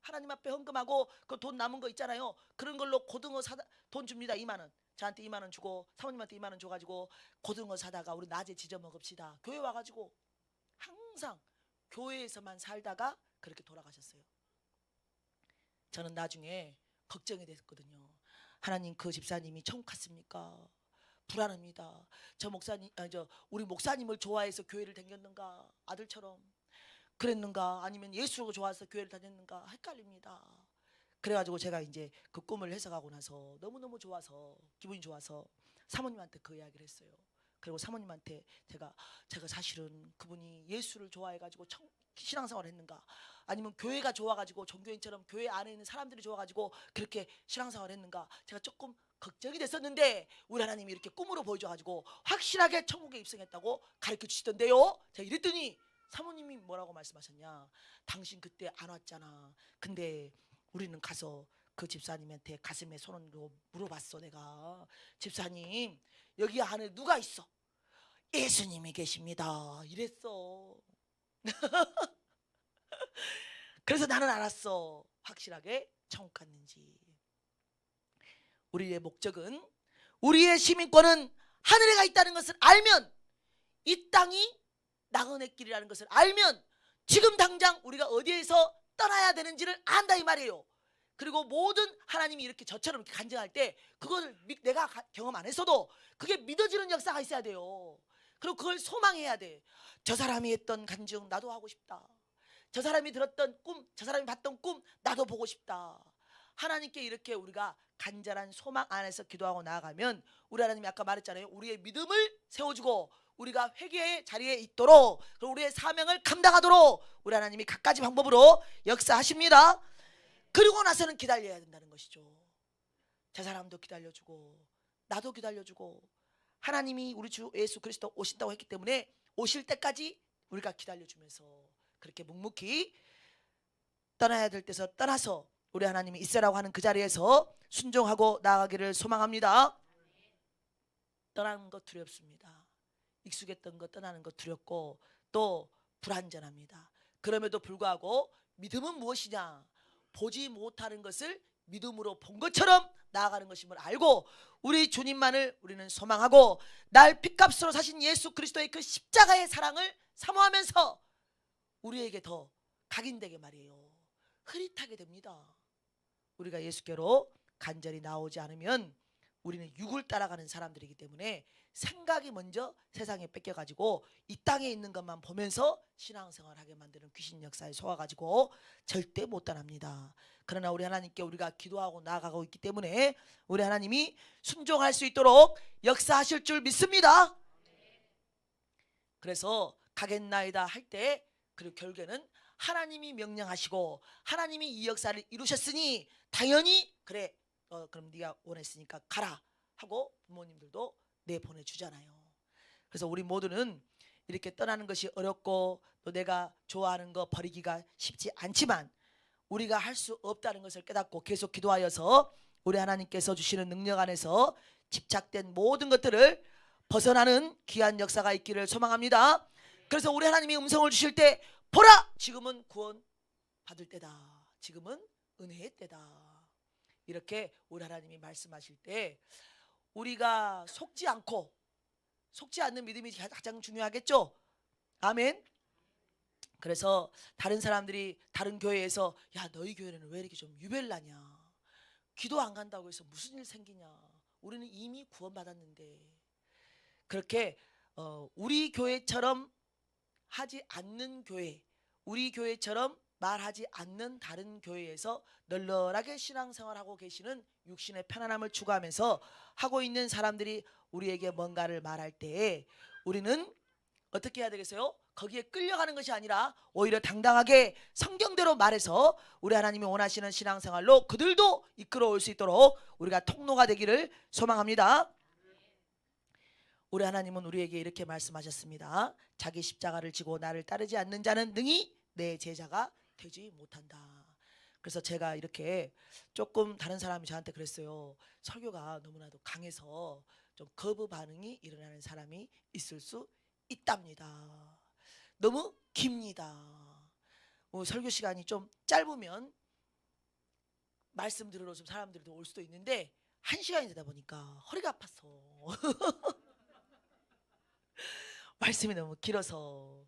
하나님 앞에 헌금하고 그 돈 남은 거 있잖아요. 그런 걸로 고등어 사다 돈 줍니다. 2만 원. 저한테 2만 원 주고 사모님한테 2만 원 줘가지고 고등어 사다가 우리 낮에 지져 먹읍시다. 교회 와가지고 항상 교회에서만 살다가 그렇게 돌아가셨어요. 저는 나중에 걱정이 됐거든요. 하나님 그 집사님이 천국 갔습니까? 불안합니다. 저 목사님, 우리 목사님을 좋아해서 교회를 다녔는가? 아들처럼 그랬는가? 아니면 예수를 좋아해서 교회를 다녔는가? 헷갈립니다. 그래가지고 제가 이제 그 꿈을 해석하고 나서 너무너무 좋아서 기분이 좋아서 사모님한테 그 이야기를 했어요. 그리고 사모님한테 제가 사실은 그분이 예수를 좋아해가지고 신앙생활을 했는가? 아니면 교회가 좋아가지고 종교인처럼 교회 안에 있는 사람들이 좋아가지고 그렇게 신앙생활을 했는가? 제가 조금 걱정이 됐었는데 우리 하나님이 이렇게 꿈으로 보여줘가지고 확실하게 천국에 입성했다고 가르쳐 주시던데요. 제가 이랬더니 사모님이 뭐라고 말씀하셨냐? 당신 그때 안 왔잖아. 근데 우리는 가서 그 집사님한테 가슴에 손을 얹고 물어봤어. 내가 집사님 여기 안에 누가 있어? 예수님이 계십니다. 이랬어. 그래서 나는 알았어. 확실하게 천국 갔는지. 우리의 목적은 우리의 시민권은 하늘에 가 있다는 것을 알면 이 땅이 나그네 길이라는 것을 알면 지금 당장 우리가 어디에서 떠나야 되는지를 안다 이 말이에요. 그리고 모든 하나님이 이렇게 저처럼 이렇게 간증할 때 그걸 내가 경험 안 했어도 그게 믿어지는 역사가 있어야 돼요. 그리고 그걸 소망해야 돼. 저 사람이 했던 간증 나도 하고 싶다. 저 사람이 들었던 꿈, 저 사람이 봤던 꿈 나도 보고 싶다. 하나님께 이렇게 우리가 간절한 소망 안에서 기도하고 나아가면 우리 하나님이 아까 말했잖아요. 우리의 믿음을 세워주고 우리가 회개의 자리에 있도록 그리고 우리의 사명을 감당하도록 우리 하나님이 갖가지 방법으로 역사하십니다. 그리고 나서는 기다려야 된다는 것이죠. 저 사람도 기다려주고 나도 기다려주고 하나님이 우리 주 예수 그리스도 오신다고 했기 때문에 오실 때까지 우리가 기다려주면서 그렇게 묵묵히 떠나야 될 때서 떠나서 우리 하나님이 있으라고 하는 그 자리에서 순종하고 나아가기를 소망합니다. 떠나는 것 두렵습니다. 익숙했던 것 떠나는 것 두렵고 또 불안전합니다. 그럼에도 불구하고 믿음은 무엇이냐? 보지 못하는 것을 믿음으로 본 것처럼 나아가는 것임을 알고 우리 주님만을 우리는 소망하고 날 핏값으로 사신 예수 그리스도의 그 십자가의 사랑을 사모하면서 우리에게 더 각인되게 말이에요. 흐릿하게 됩니다. 우리가 예수께로 간절히 나오지 않으면 우리는 육을 따라가는 사람들이기 때문에 생각이 먼저 세상에 뺏겨가지고 이 땅에 있는 것만 보면서 신앙생활하게 만드는 귀신 역사에 속아가지고 절대 못 따랍니다. 그러나 우리 하나님께 우리가 기도하고 나아가고 있기 때문에 우리 하나님이 순종할 수 있도록 역사하실 줄 믿습니다. 그래서 가겠나이다 할 때 그리고 결국에는 하나님이 명령하시고 하나님이 이 역사를 이루셨으니 당연히 그래 그럼 네가 원했으니까 가라 하고 부모님들도 내보내주잖아요. 그래서 우리 모두는 이렇게 떠나는 것이 어렵고 또 내가 좋아하는 거 버리기가 쉽지 않지만 우리가 할 수 없다는 것을 깨닫고 계속 기도하여서 우리 하나님께서 주시는 능력 안에서 집착된 모든 것들을 벗어나는 귀한 역사가 있기를 소망합니다. 그래서 우리 하나님이 음성을 주실 때 보라 지금은 구원 받을 때다. 지금은 은혜의 때다. 이렇게 우리 하나님이 말씀하실 때 우리가 속지 않는 믿음이 가장 중요하겠죠. 아멘. 그래서 다른 사람들이 다른 교회에서 야 너희 교회는 왜 이렇게 좀 유별나냐, 기도 안 간다고 해서 무슨 일 생기냐, 우리는 이미 구원받았는데, 그렇게 우리 교회처럼 하지 않는 교회, 우리 교회처럼 말하지 않는 다른 교회에서 널널하게 신앙생활하고 계시는 육신의 편안함을 추구하면서 하고 있는 사람들이 우리에게 뭔가를 말할 때 우리는 어떻게 해야 되겠어요? 거기에 끌려가는 것이 아니라 오히려 당당하게 성경대로 말해서 우리 하나님이 원하시는 신앙생활로 그들도 이끌어올 수 있도록 우리가 통로가 되기를 소망합니다. 우리 하나님은 우리에게 이렇게 말씀하셨습니다. 자기 십자가를 지고 나를 따르지 않는 자는 능히 내 제자가 되지 못한다. 그래서 제가 이렇게 조금 다른 사람이 저한테 그랬어요. 설교가 너무나도 강해서 좀 거부 반응이 일어나는 사람이 있을 수 있답니다. 너무 깁니다. 설교 시간이 좀 짧으면 말씀 들으러 좀 사람들도 올 수도 있는데 1시간이 되다 보니까 허리가 아파서 말씀이 너무 길어서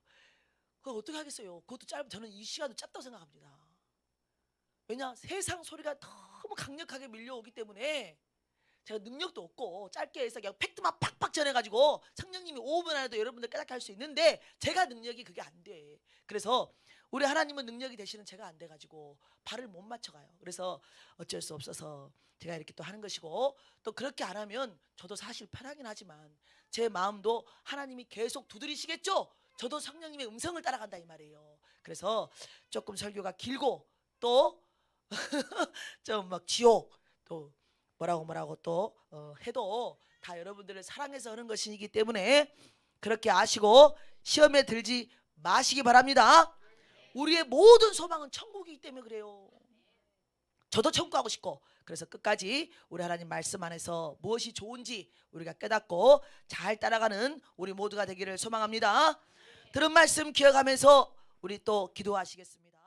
그거 어떻게 하겠어요. 그것도 짧으면 저는 이 시간도 짧다고 생각합니다. 왜냐 세상 소리가 너무 강력하게 밀려오기 때문에 제가 능력도 없고 짧게 해서 그냥 팩트만 팍팍 전해가지고 성령님이 5분 안에도 여러분들 깨닫게 할 수 있는데 제가 능력이 그게 안 돼. 그래서 우리 하나님은 능력이 되시는 제가 안 돼가지고 발을 못 맞춰가요. 그래서 어쩔 수 없어서 제가 이렇게 또 하는 것이고, 또 그렇게 안 하면 저도 사실 편하긴 하지만 제 마음도 하나님이 계속 두드리시겠죠. 저도 성령님의 음성을 따라간다 이 말이에요. 그래서 조금 설교가 길고 또 좀 막 지옥 또 뭐라고 또 해도 다 여러분들을 사랑해서 하는 것이기 때문에 그렇게 아시고 시험에 들지 마시기 바랍니다. 우리의 모든 소망은 천국이기 때문에 그래요. 저도 천국 가고 싶고, 그래서 끝까지 우리 하나님 말씀 안에서 무엇이 좋은지 우리가 깨닫고 잘 따라가는 우리 모두가 되기를 소망합니다. 들은 말씀 기억하면서 우리 또 기도하시겠습니다.